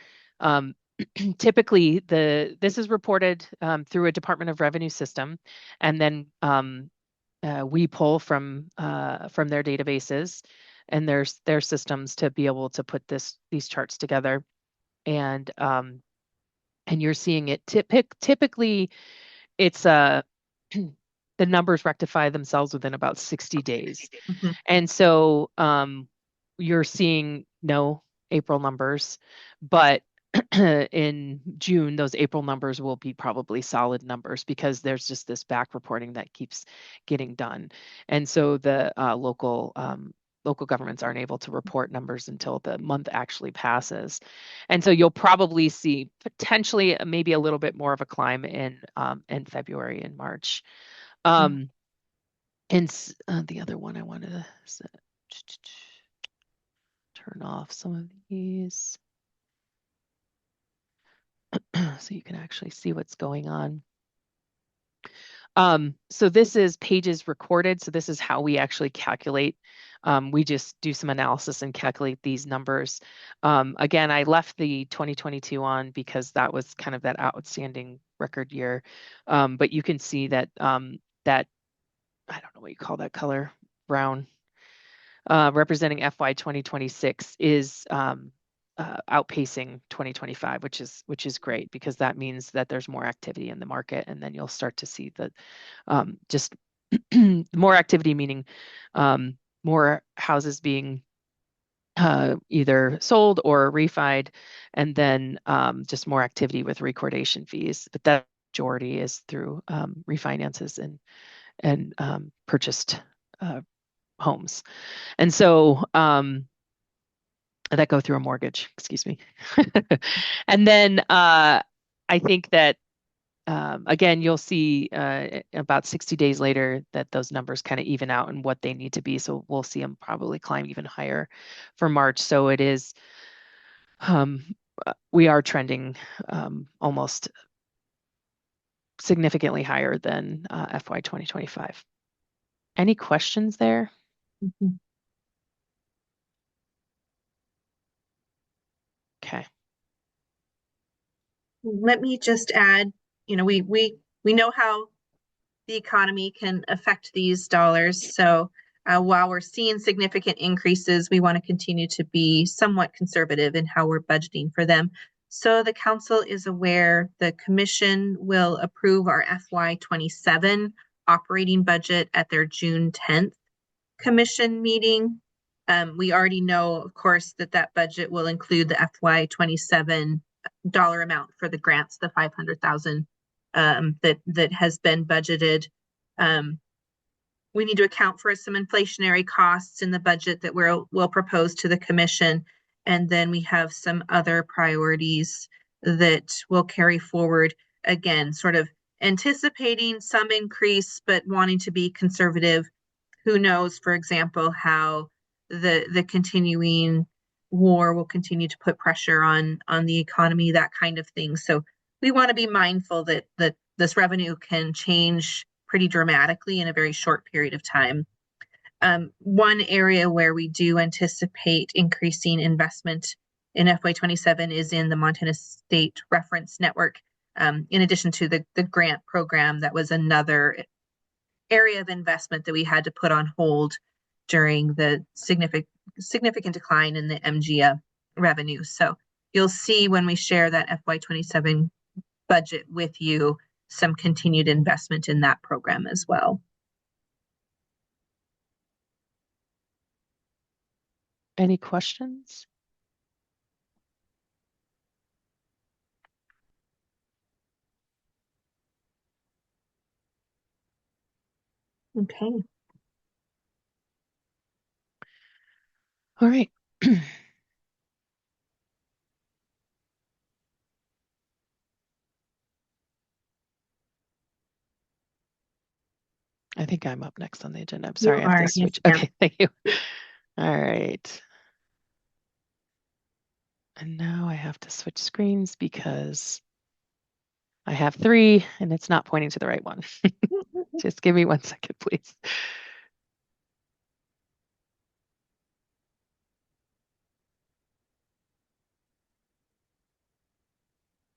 typically this is reported through a Department of Revenue system, and then we pull from their databases and their systems to be able to put these charts together. And you're seeing it typically it's the numbers rectify themselves within about 60 days. And so you're seeing no April numbers, but in June, those April numbers will be probably solid numbers because there's just this back reporting that keeps getting done. And so the local governments aren't able to report numbers until the month actually passes. And so you'll probably see potentially maybe a little bit more of a climb in February and March. And the other one I wanted to turn off some of these so you can actually see what's going on. So this is pages recorded. So this is how we actually calculate. We just do some analysis and calculate these numbers. Again, I left the 2022 on because that was kind of that outstanding record year. But you can see that that I don't know what you call that color, brown, representing FY 2026 is outpacing 2025, which is great because that means that there's more activity in the market, and then you'll start to see the just more activity, meaning more houses being either sold or refied, and then just more activity with recordation fees. But that majority is through refinances and purchased homes. And so that go through a mortgage, excuse me. And then I think that again, you'll see about 60 days later that those numbers kind of even out and what they need to be. So we'll see them probably climb even higher for March. So it is, we are trending almost significantly higher than FY 2025. Any questions there? Mhm. Okay. Let me just add, we know how the economy can affect these dollars. So while we're seeing significant increases, we want to continue to be somewhat conservative in how we're budgeting for them. So the council is aware the commission will approve our FY27 operating budget at their June 10th commission meeting. We already know, of course, that budget will include the FY27 dollar amount for the grants, the 500,000 that has been budgeted. We need to account for some inflationary costs in the budget that we'll propose to the commission. And then we have some other priorities that will carry forward. Again, sort of anticipating some increase, but wanting to be conservative. Who knows, for example, how the continuing war will continue to put pressure on the economy, that kind of thing. So we want to be mindful that this revenue can change pretty dramatically in a very short period of time. One area where we do anticipate increasing investment in FY27 is in the Montana State Reference Network. In addition to the grant program, that was another area of investment that we had to put on hold during the significant decline in the MGA revenue. So you'll see when we share that FY27 budget with you, some continued investment in that program as well. Any questions? Okay. All right. I think I'm up next on the agenda. I'm sorry, I have to switch. Yes, Okay, thank you. All right. And now I have to switch screens because I have 3 and it's not pointing to the right one. Just give me 1 second, please.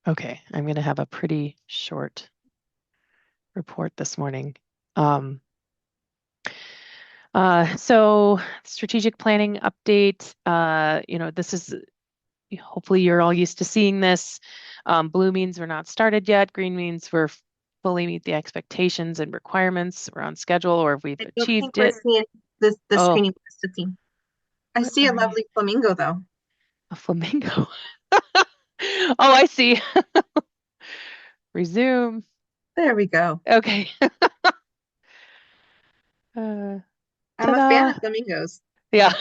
Okay, I'm going to have a pretty short report this morning. So strategic planning update, this is, hopefully you're all used to seeing this. Blue means we're not started yet. Green means we're fully meet the expectations and requirements. We're on schedule or if we've I don't achieved think we're it. seeing the Oh, screen you want us to see. I what see a are you? lovely flamingo though. A flamingo. Oh, I see. Resume. There we go. Okay. I'm a fan Ta-da. of flamingos. Yeah.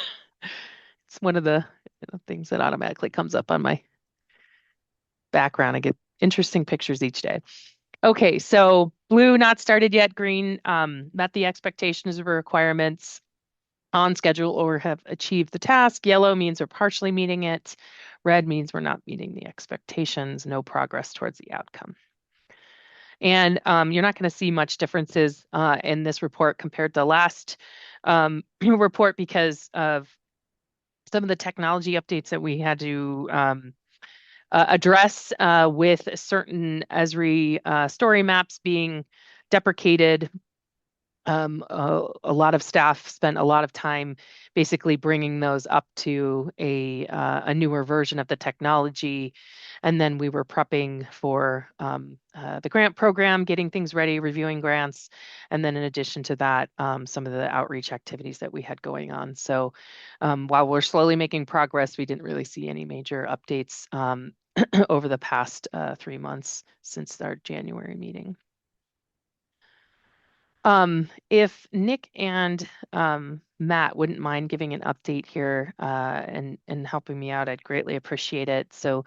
It's one of the things that automatically comes up on my background. I get interesting pictures each day. Okay, so blue not started yet. Green met the expectations of requirements on schedule or have achieved the task. Yellow means we're partially meeting it. Red means we're not meeting the expectations, no progress towards the outcome. And you're not going to see much differences in this report compared to last report because of some of the technology updates that we had to address with certain Esri story maps being deprecated a lot of staff spent a lot of time basically bringing those up to a newer version of the technology. And then we were prepping for the grant program, getting things ready, reviewing grants. And then in addition to that, some of the outreach activities that we had going on. So while we're slowly making progress, we didn't really see any major updates over the past 3 months since our January meeting. If Nick and Matt wouldn't mind giving an update here and helping me out, I'd greatly appreciate it. So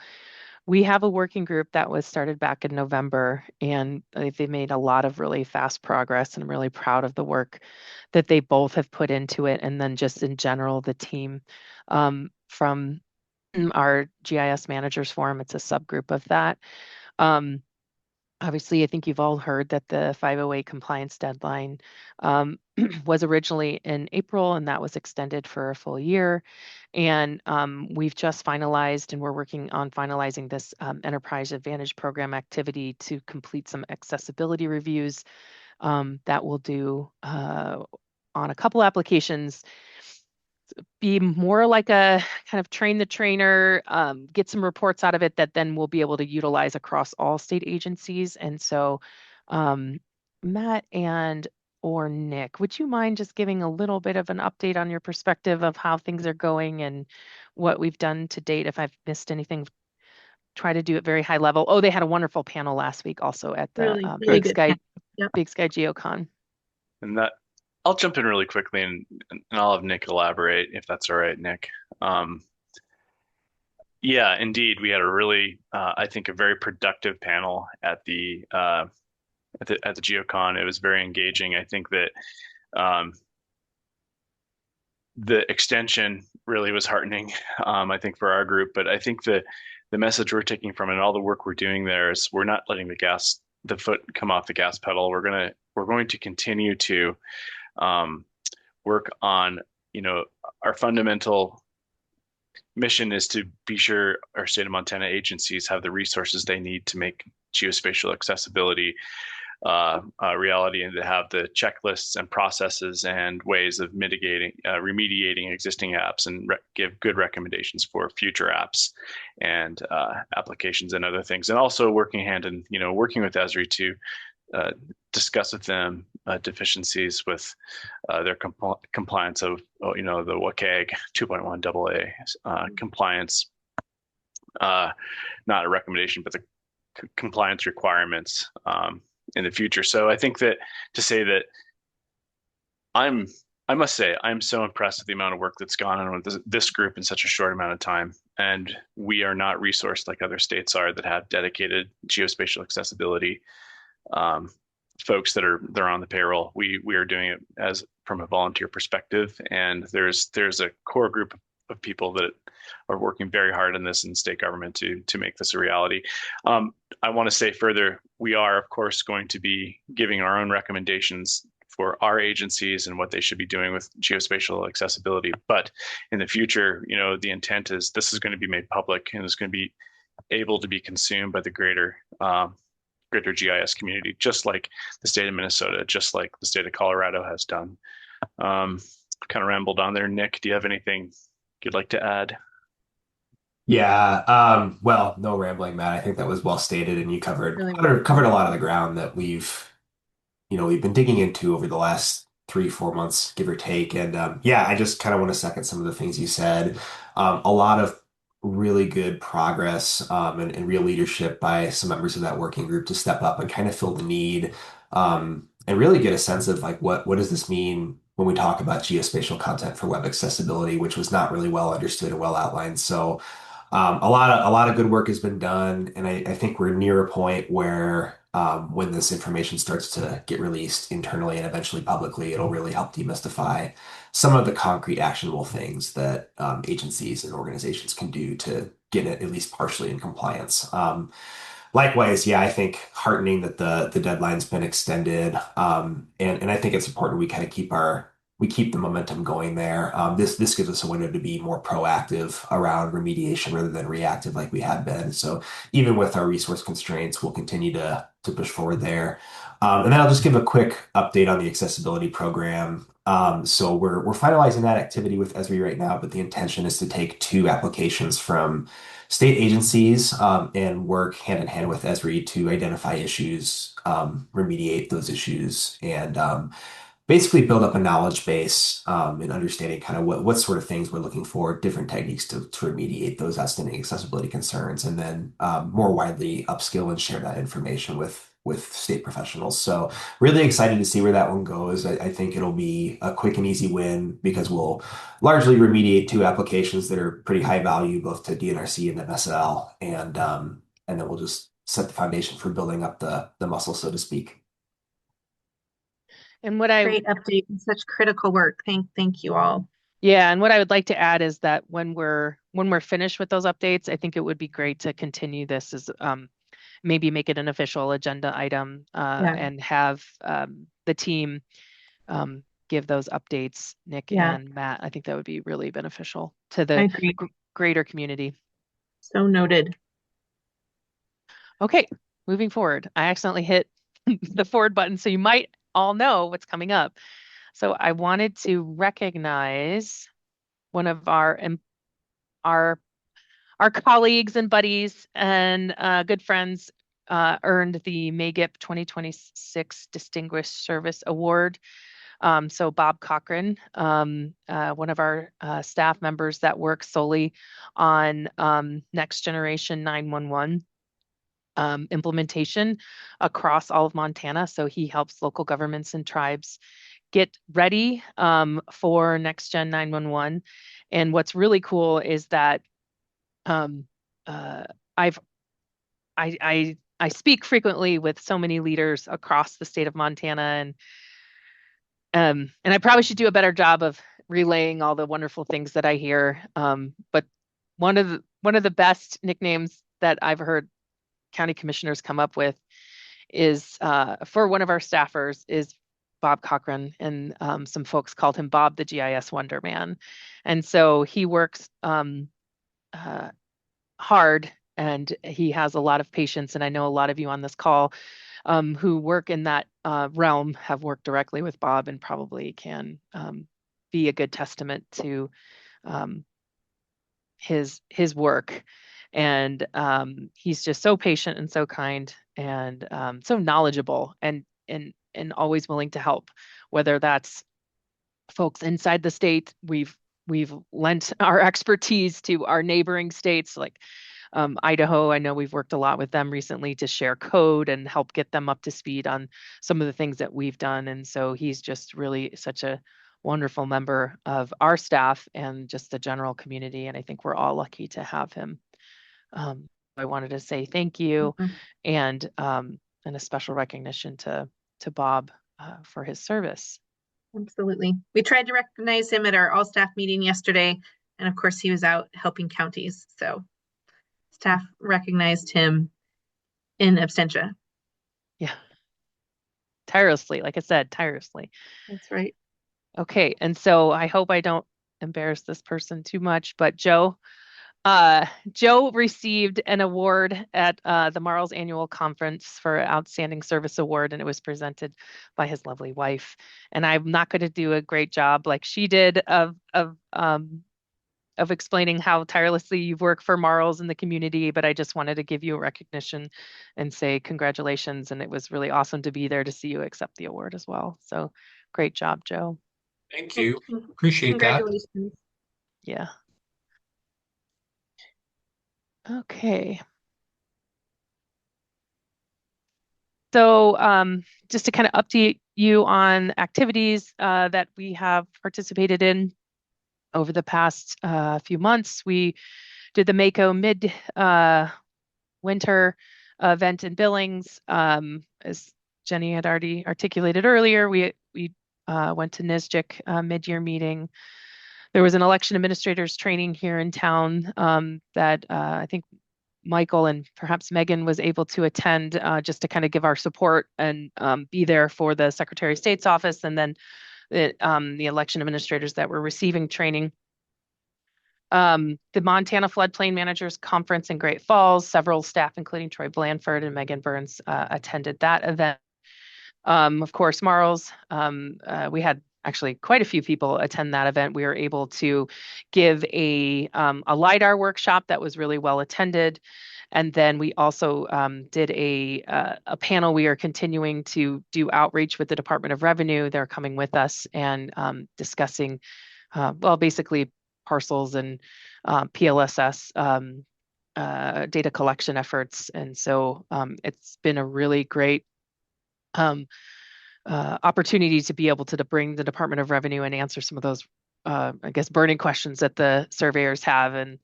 we have a working group that was started back in November, and they made a lot of really fast progress, and I'm really proud of the work that they both have put into it. And then just in general, the team from our GIS Managers Forum, it's a subgroup of that. Obviously, I think you've all heard that the 508 compliance deadline was originally in April, and that was extended for a full year. And we've just finalized, and we're working on finalizing this Enterprise Advantage Program activity to complete some accessibility reviews that we'll do on a couple applications, be more like a kind of train the trainer, get some reports out of it that then we'll be able to utilize across all state agencies. And so, Matt and or Nick, would you mind just giving a little bit of an update on your perspective of how things are going and what we've done to date? If I've missed anything, try to do it very high level. Oh, they had a wonderful panel last week also at the Really good. Yep. Big Sky GeoCon. And that I'll jump in really quickly and I'll have Nick elaborate if that's all right, Nick. Yeah, indeed, we had a really, I think, a very productive panel at the GeoCon. It was very engaging. I think that the extension really was heartening, I think, for our group. But I think the message we're taking from it and all the work we're doing there is we're not letting the foot come off the gas pedal. We're going to continue to work on, our fundamental mission is to be sure our state of Montana agencies have the resources they need to make geospatial accessibility reality, and to have the checklists and processes and ways of remediating existing apps, and give good recommendations for future apps and applications and other things. And also working working with Esri to discuss with them deficiencies with their compliance of the WCAG 2.1 AA compliance, not a recommendation, but the compliance requirements in the future. So I think that to say that I must say I'm so impressed with the amount of work that's gone on with this group in such a short amount of time. And we are not resourced like other states are that have dedicated geospatial accessibility folks they're on the payroll. We are doing it as from a volunteer perspective, and there's a core group of people that are working very hard in this in state government to make this a reality. I want to say further, we are of course going to be giving our own recommendations for our agencies and what they should be doing with geospatial accessibility. But in the future, the intent is this is going to be made public and is going to be able to be consumed by the greater GIS community, just like the state of Minnesota, just like the state of Colorado has done. Kind of rambled on there. Nick, do you have anything you'd like to add? Yeah, well, no rambling, Matt. I think that was well stated, and you covered a lot of the ground that we've been digging into over the last 3-4 months, give or take. And yeah, I just kind of want to second some of the things you said. A lot of really good progress and real leadership by some members of that working group to step up and kind of fill the need and really get a sense of like what does this mean when we talk about geospatial content for web accessibility, which was not really well understood and well outlined. So a lot of good work has been done, and I think we're near a point where when this information starts to get released internally and eventually publicly, it'll really help demystify some of the concrete actionable things that agencies and organizations can do to get it at least partially in compliance. Likewise, yeah, I think heartening that the deadline's been extended, and I think it's important we kind of keep our we keep the momentum going there. This gives us a window to be more proactive around remediation rather than reactive like we had been. So even with our resource constraints, we'll continue to push forward there. And then I'll just give a quick update on the accessibility program. So we're finalizing that activity with Esri right now, but the intention is to take two applications from state agencies and work hand in hand with Esri to identify issues, remediate those issues, and basically build up a knowledge base and understanding kind of what sort of things we're looking for, different techniques to remediate those outstanding accessibility concerns, and then more widely upskill and share that information with state professionals. So really excited to see where that one goes. I think it'll be a quick and easy win because we'll largely remediate two applications that are pretty high value, both to DNRC and MSL, and then we'll just set the foundation for building up the muscle, so to speak. And what I Great update and such critical work. Thank you all. Yeah, and what I would like to add is that when we're finished with those updates, I think it would be great to continue this as maybe make it an official agenda item Yeah. and have the team give those updates, Nick Yeah. and Matt. I think that would be really beneficial to I the agree. greater community. So noted. Okay, moving forward. I accidentally hit the forward button, so you might all know what's coming up. So I wanted to recognize one of our colleagues and buddies and good friends earned the MAGIP 2026 Distinguished Service Award. So Bob Cochran, one of our staff members that works solely on next generation 911 implementation across all of Montana. So he helps local governments and tribes get ready for next gen 911. And what's really cool is that um, I've I speak frequently with so many leaders across the state of Montana, and I probably should do a better job of relaying all the wonderful things that I hear. But one of the best nicknames that I've heard county commissioners come up with is for one of our staffers is Bob Cochran, and some folks called him Bob the GIS Wonder Man, and so he works uh, hard and he has a lot of patience. And I know a lot of you on this call who work in that realm have worked directly with Bob and probably can be a good testament to um, his work. And he's just so patient and so kind and so knowledgeable and always willing to help, whether that's folks inside the state. We've lent our expertise to our neighboring states like Idaho. I know we've worked a lot with them recently to share code and help get them up to speed on some of the things that we've done. And so he's just really such a wonderful member of our staff and just the general community. And I think we're all lucky to have him. I wanted to say thank you and a special recognition to Bob for his service. Absolutely. We tried to recognize him at our all staff meeting yesterday. And of course, he was out helping counties. So staff recognized him in absentia. Yeah. Tirelessly, like I said, tirelessly. That's right. Okay. And so I hope I don't embarrass this person too much, but Joe received an award at the Marls Annual Conference for Outstanding Service Award, and it was presented by his lovely wife. And I'm not going to do a great job like she did of explaining how tirelessly you've worked for Marls in the community, but I just wanted to give you a recognition and say congratulations. And it was really awesome to be there to see you accept the award as well. So great job, Joe. Thank you. Appreciate that. Congratulations. Yeah. Okay. So just to kind of update you on activities that we have participated in over the past few months, we did the Mako mid winter event in Billings. As Jenny had already articulated earlier, we went to NISJIC mid-year meeting. There was an election administrators training here in town that I think Michael and perhaps Megan was able to attend just to kind of give our support and be there for the Secretary of State's office. And then the election administrators that were receiving training. The Montana Floodplain Managers Conference in Great Falls, several staff, including Troy Blanford and Megan Burns, attended that event. Of course, Marls, we had actually quite a few people attend that event. We were able to give a LiDAR workshop that was really well attended. And then we also did a panel. We are continuing to do outreach with the Department of Revenue. They're coming with us and discussing, well, basically parcels and PLSS data collection efforts. And so it's been a really great opportunity to be able to bring the Department of Revenue and answer some of those, I guess, burning questions that the surveyors have. And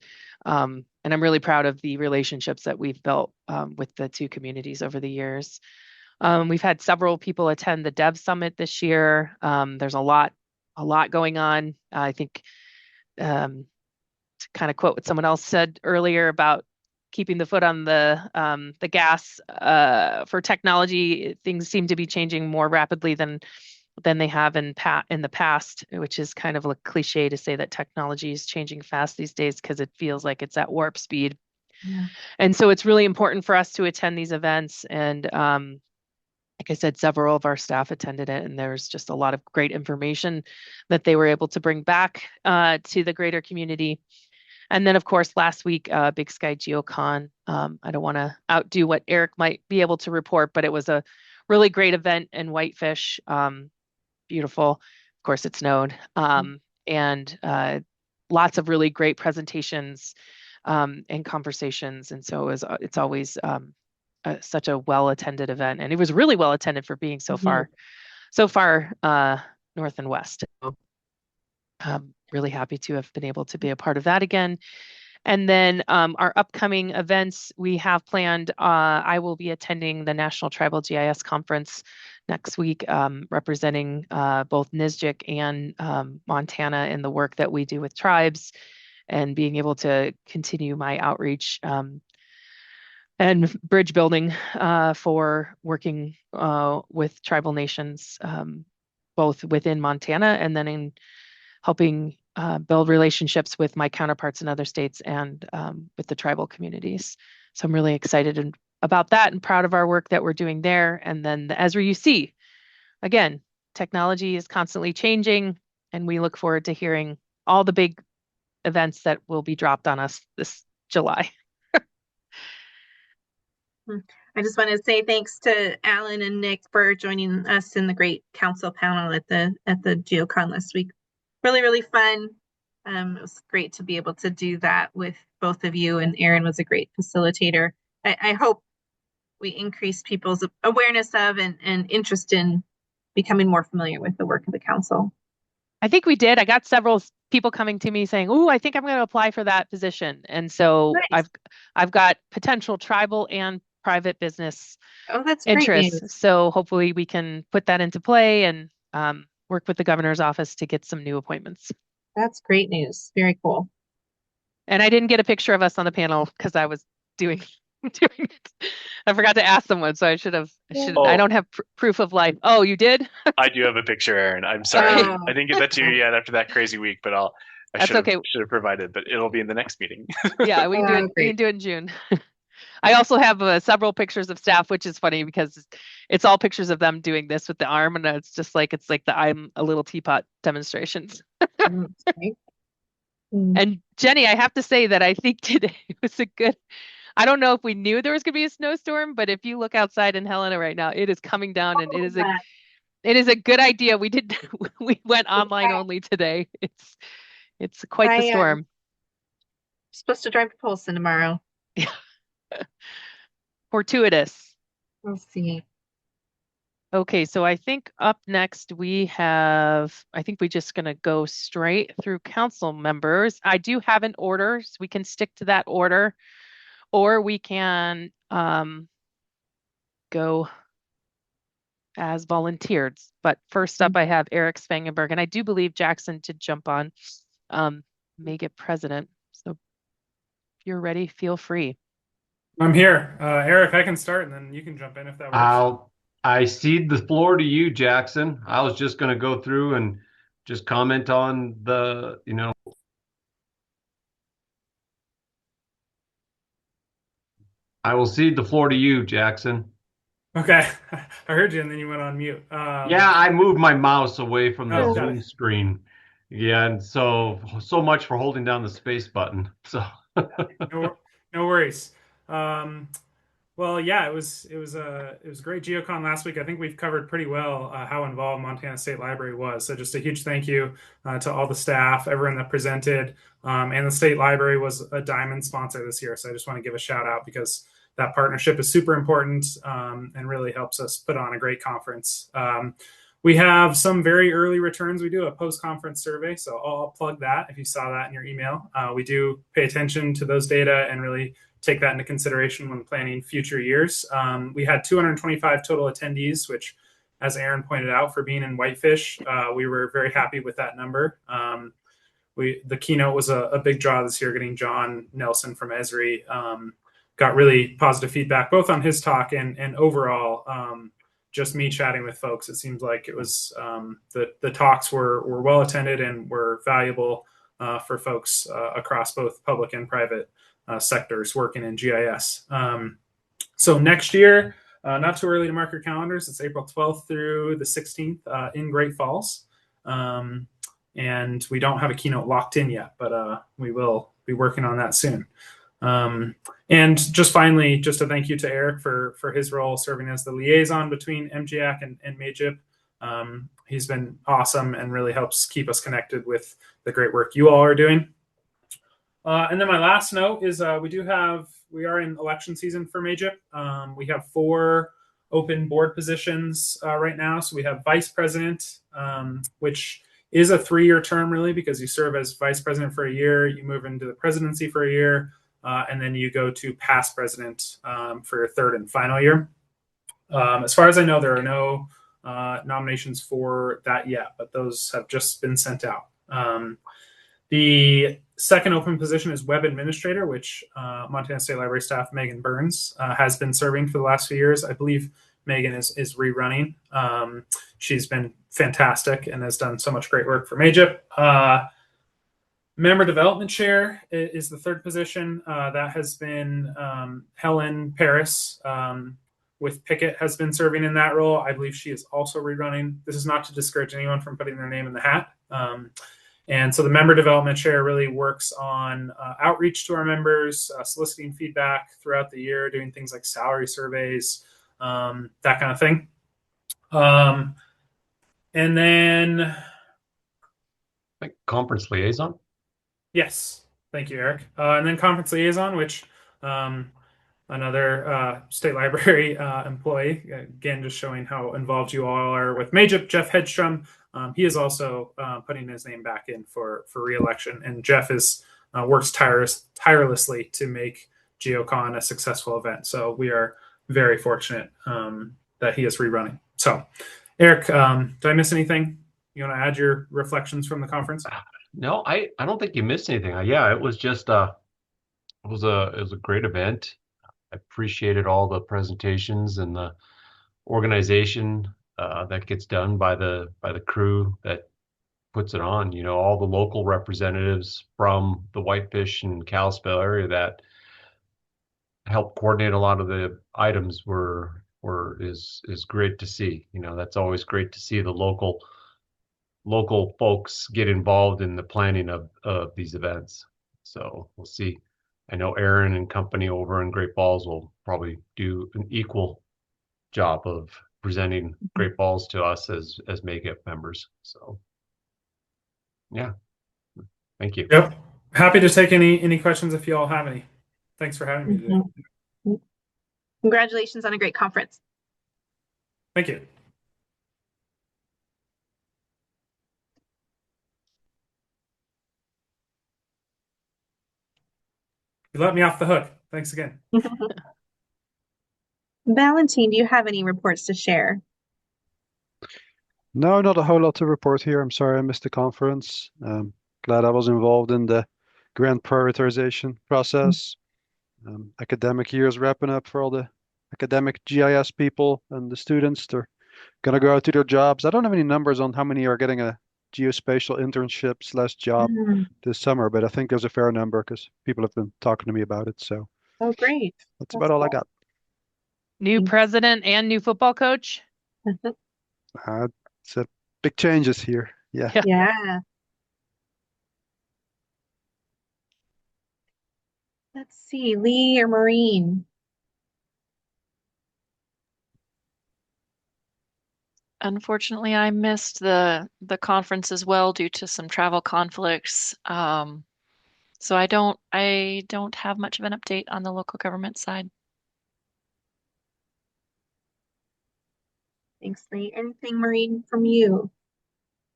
I'm really proud of the relationships that we've built with the two communities over the years. We've had several people attend the Dev Summit this year. There's a lot going on. I think to kind of quote what someone else said earlier about keeping the foot on the gas for technology, things seem to be changing more rapidly than they have in the past, which is kind of a cliche to say that technology is changing fast these days because it feels like it's at warp speed. Yeah. And so it's really important for us to attend these events. And like I said, several of our staff attended it, and there's just a lot of great information that they were able to bring back to the greater community. And then, of course, last week, Big Sky GeoCon. I don't want to outdo what Eric might be able to report, but it was a really great event in Whitefish. Beautiful. Of course, it snowed. And lots of really great presentations and conversations. And so it's always such a well-attended event. And it was really well attended for being so far north and west. So, really happy to have been able to be a part of that again. And then our upcoming events we have planned, I will be attending the National Tribal GIS Conference next week, representing both NISJIC and Montana in the work that we do with tribes, and being able to continue my outreach and bridge building for working with tribal nations, both within Montana and then in helping build relationships with my counterparts in other states and with the tribal communities. So I'm really excited about that and proud of our work that we're doing there. And then the Esri UC, again, technology is constantly changing, and we look forward to hearing all the big events that will be dropped on us this July. I just want to say thanks to Alan and Nick for joining us in the great council panel at the GeoCon last week. Really, really fun. It was great to be able to do that with both of you, and Aaron was a great facilitator. I hope we increase people's awareness of and interest in becoming more familiar with the work of the council. I think we did. I got several people coming to me saying, "Oh, I think I'm going to apply for that position." And so nice. I've got potential tribal and private business that's interests. Great news. So hopefully we can put that into play and work with the governor's office to get some new appointments. That's great news. Very cool. And I didn't get a picture of us on the panel because I was doing it. I forgot to ask someone, so I should have. I don't have proof of life. Oh, you did? I do have a picture, Aaron. I'm sorry. I didn't get that to you yet after that crazy week, but I should have provided, but it'll be in the next meeting. Yeah, we can do it in June. I also have several pictures of staff, which is funny because it's all pictures of them doing this with the arm, and it's like the I'm a little teapot demonstrations. And Jenny, I have to say that I think today was a good. I don't know if we knew there was going to be a snowstorm, but if you look outside in Helena right now, it is coming down, and it is a good idea. We went online only today. It's quite the storm. I'm supposed to drive to Polson tomorrow. Yeah. Fortuitous. We'll see. Okay, so I think up next I think we're just going to go straight through council members. I do have an order, so we can stick to that order, or we can go as volunteered. But first up, I have Eric Spangenberg, and I do believe Jackson did jump on, make it president. So if you're ready, feel free. I'm here. Eric, I can start, and then you can jump in if that works. I cede the floor to you, Jackson. I was just going to go through and just comment on I will cede the floor to you, Jackson. Okay, I heard you, and then you went on mute. Yeah, I moved my mouse away from the Oh, got it. Zoom screen. Yeah, and so much for holding down the space button. So No, no worries. Um, Well, yeah, it was a great GeoCon last week. I think we've covered pretty well how involved Montana State Library was. So just a huge thank you to all the staff, everyone that presented, and the State Library was a diamond sponsor this year. So I just want to give a shout out because that partnership is super important and really helps us put on a great conference. We have some very early returns. We do a post-conference survey, so I'll plug that if you saw that in your email. We do pay attention to those data and really take that into consideration when planning future years. We had 225 total attendees, which, as Aaron pointed out, for being in Whitefish, we were very happy with that number. The keynote was a big draw this year, getting John Nelson from Esri. Got really positive feedback, both on his talk and overall. Just me chatting with folks, it seems like it was the talks were well attended and were valuable for folks across both public and private sectors working in GIS. So next year, not too early to mark your calendars. It's April 12th through the 16th in Great Falls. And we don't have a keynote locked in yet, but we will be working on that soon. And just finally, just a thank you to Eric for his role serving as the liaison between MGAC and MAGIP. He's been awesome and really helps keep us connected with the great work you all are doing. And then my last note is we are in election season for MAGIP. We have 4 open board positions right now. So we have vice president, which is a 3-year term really because you serve as vice president for a year, you move into the presidency for a year, and then you go to past president for your 3rd and final year. As far as I know, there are no nominations for that yet, but those have just been sent out. The second open position is web administrator, which Montana State Library staff Megan Burns has been serving for the last few years. I believe Megan is rerunning. She's been fantastic and has done so much great work for MAGIP. Member development chair is the 3rd position. That has been Helen Paris with Pickett has been serving in that role. I believe she is also rerunning. This is not to discourage anyone from putting their name in the hat. And so the member development chair really works on outreach to our members, soliciting feedback throughout the year, doing things like salary surveys, that kind of thing. And then conference liaison. Yes, thank you, Eric. And then conference liaison, which another state library employee, again, just showing how involved you all are with MAGIP, Jeff Hedstrom. He is also putting his name back in for re-election, and Jeff works tirelessly to make GeoCon a successful event. So we are very fortunate that he is rerunning. So, Eric, did I miss anything? You want to add your reflections from the conference? No, I don't think you missed anything. Yeah, it was just it was a great event. I appreciated all the presentations and the organization that gets done by the crew that puts it on. You know, all the local representatives from the Whitefish and Kalispell area that help coordinate a lot of the items is great to see. You know, that's always great to see the local folks get involved in the planning of these events. So we'll see. I know Aaron and company over in Great Falls will probably do an equal job of presenting Great Falls to us as MAGIP members. So yeah, thank you. Yep. Happy to take any questions if you all have any. Thanks for having me today. Congratulations on a great conference. Thank you. You let me off the hook. Thanks again. Valentine, do you have any reports to share? No, not a whole lot to report here. I'm sorry I missed the conference. Glad I was involved in the grant prioritization process. Academic year is wrapping up for all the academic GIS people and the students. They're going to go out to their jobs. I don't have any numbers on how many are getting a geospatial internship slash job this summer, but I think there's a fair number because people have been talking to me about it. So Oh, great. that's about all I got. New president and new football coach. It's a big changes here. Yeah. Yeah. Let's see, Lee or Maureen. Unfortunately, I missed the conference as well due to some travel conflicts. So I don't have much of an update on the local government side. Thanks, Lee. Anything, Maureen, from you?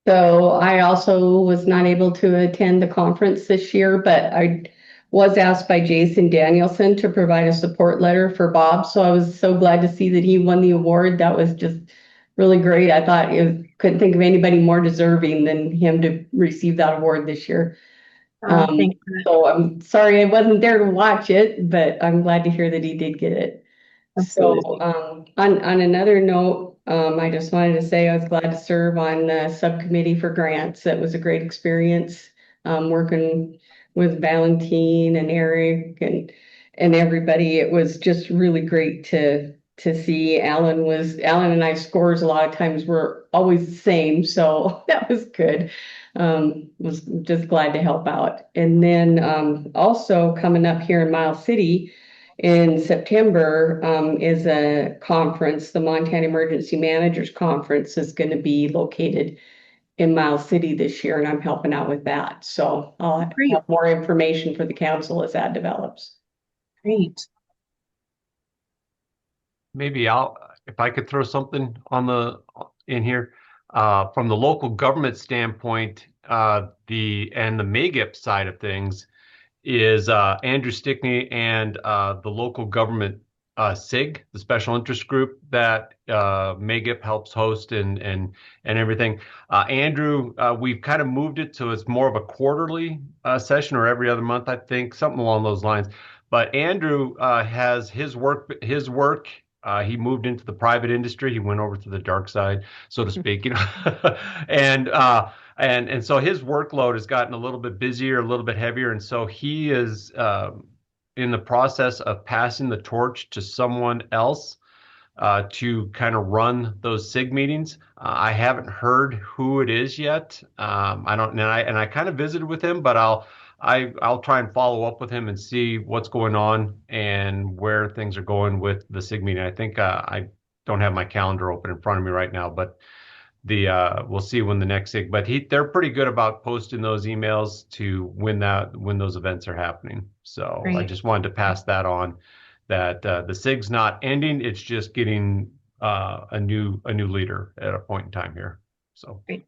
So I also was not able to attend the conference this year, but I was asked by Jason Danielson to provide a support letter for Bob. So I was so glad to see that he won the award. That was just really great. I thought couldn't think of anybody more deserving than him to receive that award this year. Thank you. So I'm sorry I wasn't there to watch it, but I'm glad to hear that he did get it. Absolutely. So on another note, I just wanted to say I was glad to serve on the subcommittee for grants. That was a great experience, working with Valentine and Eric and everybody. It was just really great to see. Alan and I scores a lot of times were always the same, so that was good. Was just glad to help out. And then also coming up here in Miles City in September is a conference. The Montana Emergency Managers Conference is going to be located in Miles City this year, and I'm helping out with that. So I'll have more information for the council as that develops. Great. Maybe if I could throw something in here, from the local government standpoint, the MAGIP side of things is Andrew Stickney and the local government SIG, the special interest group that MAGIP helps host and everything. Andrew, we've kind of moved it so it's more of a quarterly session or every other month, I think, something along those lines. But Andrew has his work. He moved into the private industry. He went over to the dark side, so to speak, and so his workload has gotten a little bit busier, a little bit heavier, and so he is in the process of passing the torch to someone else to kind of run those SIG meetings. I haven't heard who it is yet. I don't, and I kind of visited with him, but I'll try and follow up with him and see what's going on and where things are going with the SIG meeting. I think I don't have my calendar open in front of me right now, but we'll see when the next SIG. But they're pretty good about posting those emails to when those events are happening. So I just wanted to pass that on. That the SIG's not ending; it's just getting a new leader at a point in time here. So great.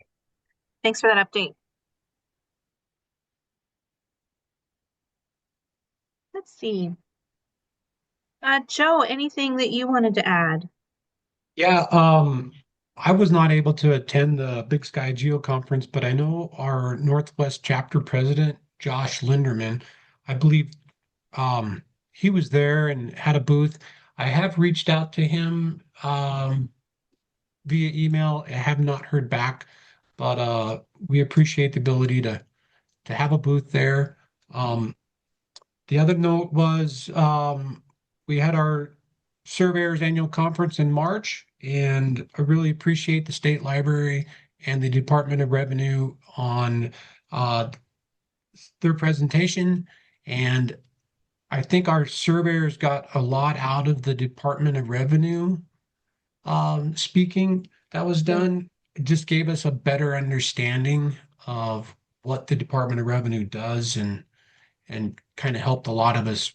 Thanks for that update. Let's see. Joe, anything that you wanted to add? Yeah, I was not able to attend the Big Sky Geo Conference, but I know our Northwest chapter president, Josh Linderman, I believe he was there and had a booth. I have reached out to him via email. I have not heard back, but we appreciate the ability to have a booth there. The other note was we had our surveyors annual conference in March, and I really appreciate the state library and the Department of Revenue on their presentation. And I think our surveyors got a lot out of the Department of Revenue speaking that was done. It just gave us a better understanding of what the Department of Revenue does and kind of helped a lot of us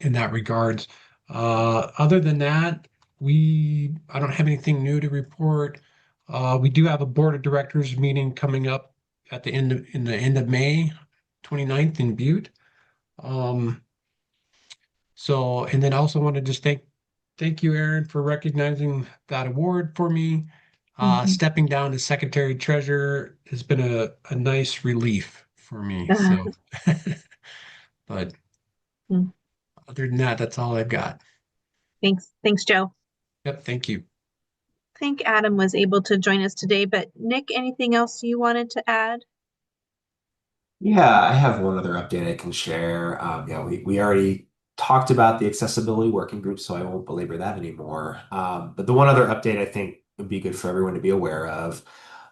in that regards. Other than that, I don't have anything new to report. We do have a board of directors meeting coming up at the end of May, 29th in Butte. And then I also want to just thank you, Aaron, for recognizing that award for me. Stepping down to secretary treasurer has been a nice relief for me. So, but other than that, that's all I've got. Thanks, Joe. Yep, thank you. I think Adam was able to join us today, but Nick, anything else you wanted to add? Yeah, I have one other update I can share. Yeah, we already talked about the accessibility working group, so I won't belabor that anymore. But the one other update I think would be good for everyone to be aware of,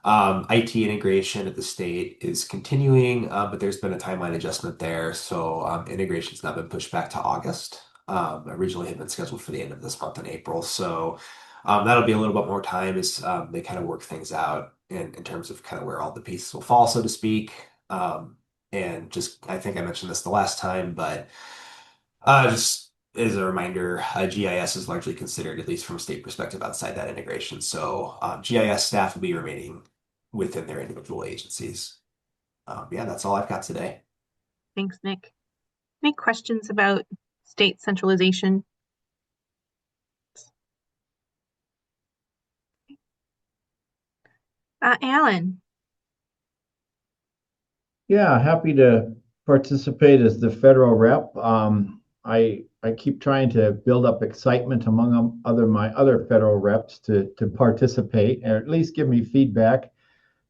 IT integration at the state is continuing, but there's been a timeline adjustment there. So integration's now been pushed back to August. Originally had been scheduled for the end of this month in April. So that'll be a little bit more time as they kind of work things out in terms of kind of where all the pieces will fall, so to speak. And just, I think I mentioned this the last time, but just as a reminder, GIS is largely considered, at least from a state perspective, outside that integration. So GIS staff will be remaining within their individual agencies. Yeah, that's all I've got today. Thanks, Nick. Any questions about state centralization? Alan. Yeah, happy to participate as the federal rep. I keep trying to build up excitement among my other federal reps to participate, or at least give me feedback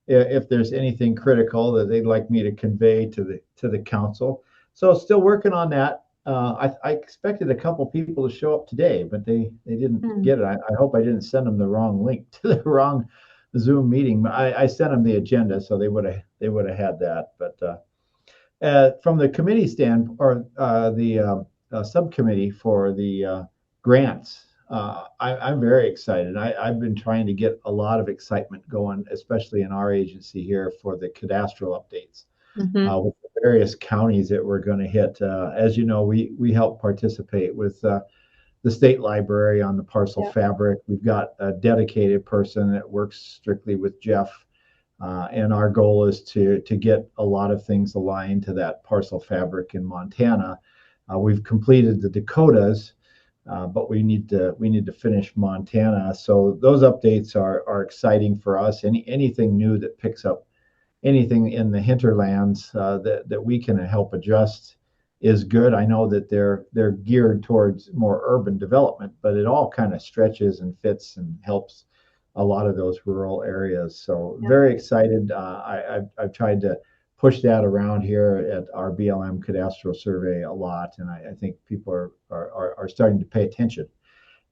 if there's anything critical that they'd like me to convey to the council. So still working on that. I expected a couple people to show up today, but they didn't get it. I hope I didn't send them the wrong link to the wrong Zoom meeting. But I sent them the agenda, so they would have had that. But from the committee stand or the subcommittee for the grants, I'm very excited. I've been trying to get a lot of excitement going, especially in our agency here for the cadastral updates with the various counties that we're going to hit. As you know, we help participate with the state library on the parcel fabric. We've got a dedicated person that works strictly with Jeff. And our goal is to get a lot of things aligned to that parcel fabric in Montana. We've completed the Dakotas, but we need to finish Montana. So those updates are exciting for us. Anything new that picks up anything in the hinterlands that we can help adjust is good. I know that they're geared towards more urban development, but it all kind of stretches and fits and helps a lot of those rural areas. So very excited. I've tried to push that around here at our BLM cadastral survey a lot, and I think people are starting to pay attention,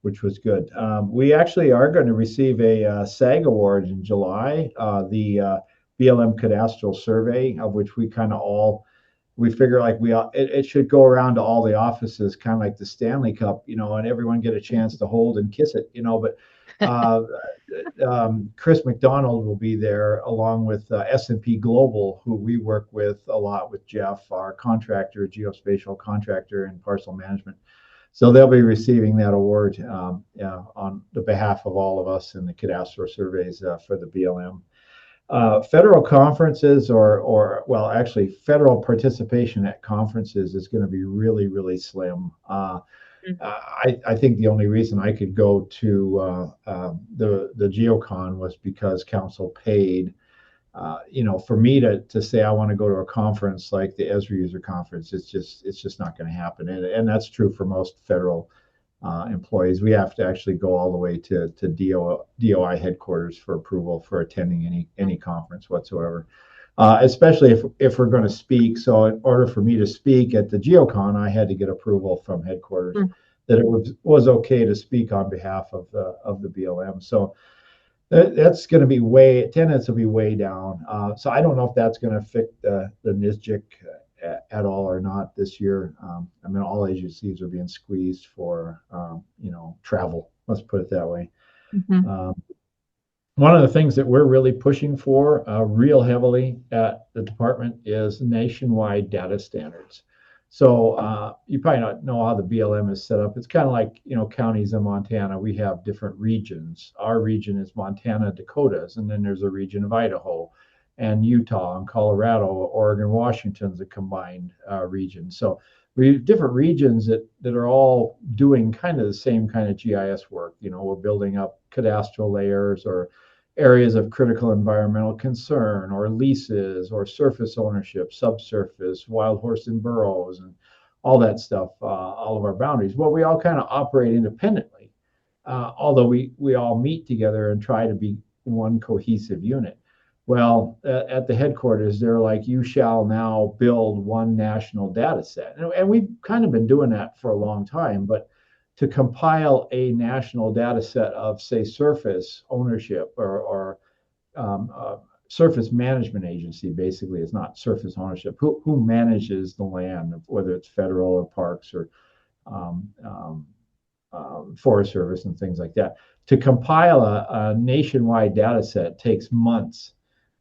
which was good. We actually are going to receive a SAG award in July, the BLM cadastral survey, of which we figure like it should go around to all the offices, kind of like the Stanley Cup, and everyone get a chance to hold and kiss it, but Chris McDonald will be there along with S&P Global, who we work with a lot with Jeff, our contractor, geospatial contractor in parcel management. So they'll be receiving that award on the behalf of all of us in the cadastral surveys for the BLM. Federal conferences well, actually federal participation at conferences is going to be really, really slim. I think the only reason I could go to the GeoCon was because council paid. For me to say I want to go to a conference like the Esri User Conference, it's just not going to happen, and that's true for most federal employees. We have to actually go all the way to DOI headquarters for approval for attending any conference whatsoever. Especially if we're going to speak. So in order for me to speak at the GeoCon, I had to get approval from headquarters that it was okay to speak on behalf of the BLM. So that's going to be attendance will be way down. So I don't know if that's going to affect the NISJIC at all or not this year. I mean, all agencies are being squeezed for travel. Let's put it that way. One of the things that we're really pushing for real heavily at the department is nationwide data standards. So you probably don't know how the BLM is set up. It's kind of like, counties in Montana. We have different regions. Our region is Montana, Dakotas, and then there's a region of Idaho and Utah and Colorado, Oregon, Washington's a combined region. So we have different regions that are all doing kind of the same kind of GIS work. We're building up cadastral layers or areas of critical environmental concern or leases or surface ownership, subsurface, wild horse and burrows, and all that stuff, all of our boundaries. Well, we all kind of operate independently, although we all meet together and try to be one cohesive unit. Well, at the headquarters, they're like, you shall now build one national data set. And we've kind of been doing that for a long time, but to compile a national data set of, say, surface ownership or surface management agency, basically, is not surface ownership. Who manages the land, whether it's federal or parks or um, um, Forest Service and things like that. To compile a nationwide data set takes months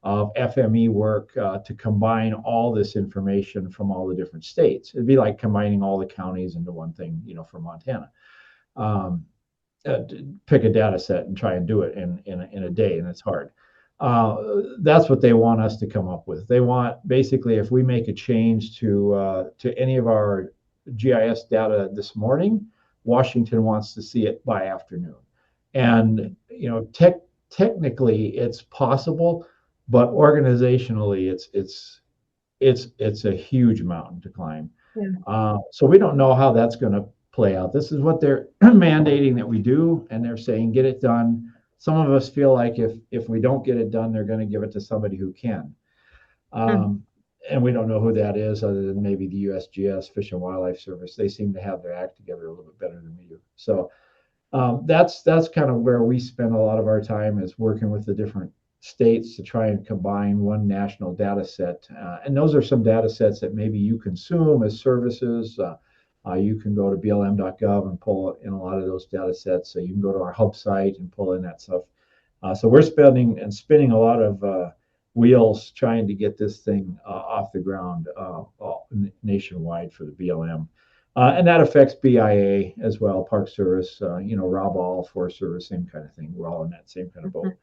of FME work to combine all this information from all the different states. It'd be like combining all the counties into one thing, for Montana. Um, Pick a data set and try and do it in a day, and it's hard. That's what they want us to come up with. They want, basically, if we make a change to any of our GIS data this morning, Washington wants to see it by afternoon. And technically it's possible, but organizationally it's a huge mountain to climb. Yeah. So we don't know how that's going to play out. This is what they're mandating that we do, and they're saying get it done. Some of us feel like if we don't get it done, they're going to give it to somebody who can. And we don't know who that is, other than maybe the USGS, Fish and Wildlife Service. They seem to have their act together a little bit better than we do. So that's kind of where we spend a lot of our time, is working with the different states to try and combine one national data set. And those are some data sets that maybe you consume as services. You can go to blm.gov and pull in a lot of those data sets. So you can go to our hub site and pull in that stuff. So we're spinning a lot of wheels trying to get this thing off the ground nationwide for the BLM. And that affects BIA as well, Park Service, Rob All, Forest Service, same kind of thing. We're all in that same kind of boat.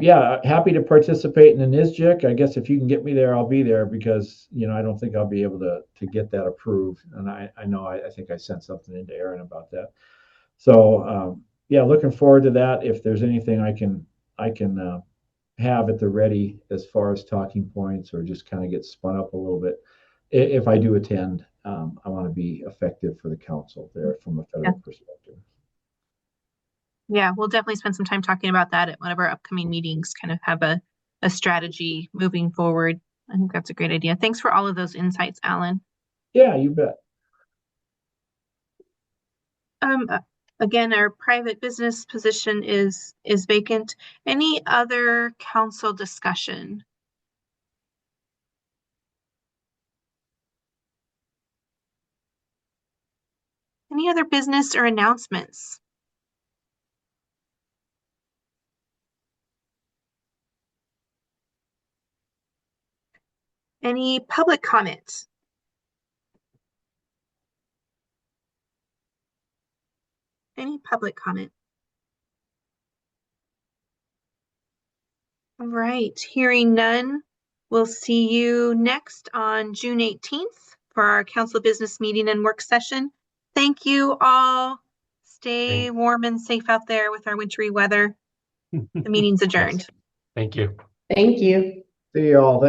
Yeah, happy to participate in the NISJIC. I guess if you can get me there, I'll be there, because I don't think I'll be able to get that approved. And I know I think I sent something into Aaron about that. So yeah, looking forward to that. If there's anything I can have at the ready as far as talking points, or just kind of get spun up a little bit, if I do attend, I want to be effective for the council there from a federal perspective. Yeah, we'll definitely spend some time talking about that at one of our upcoming meetings, kind of have a strategy moving forward. I think that's a great idea. Thanks for all of those insights, Alan. Yeah, you bet. Again, our private business position is vacant. Any other council discussion? Any other business or announcements? Any public comment? Any public comment? All right, hearing none, we'll see you next on June 18th for our council business meeting and work session. Thank you all. Stay warm and safe out there with our wintry weather. The meeting's adjourned. Thank you. Thank you. See you all.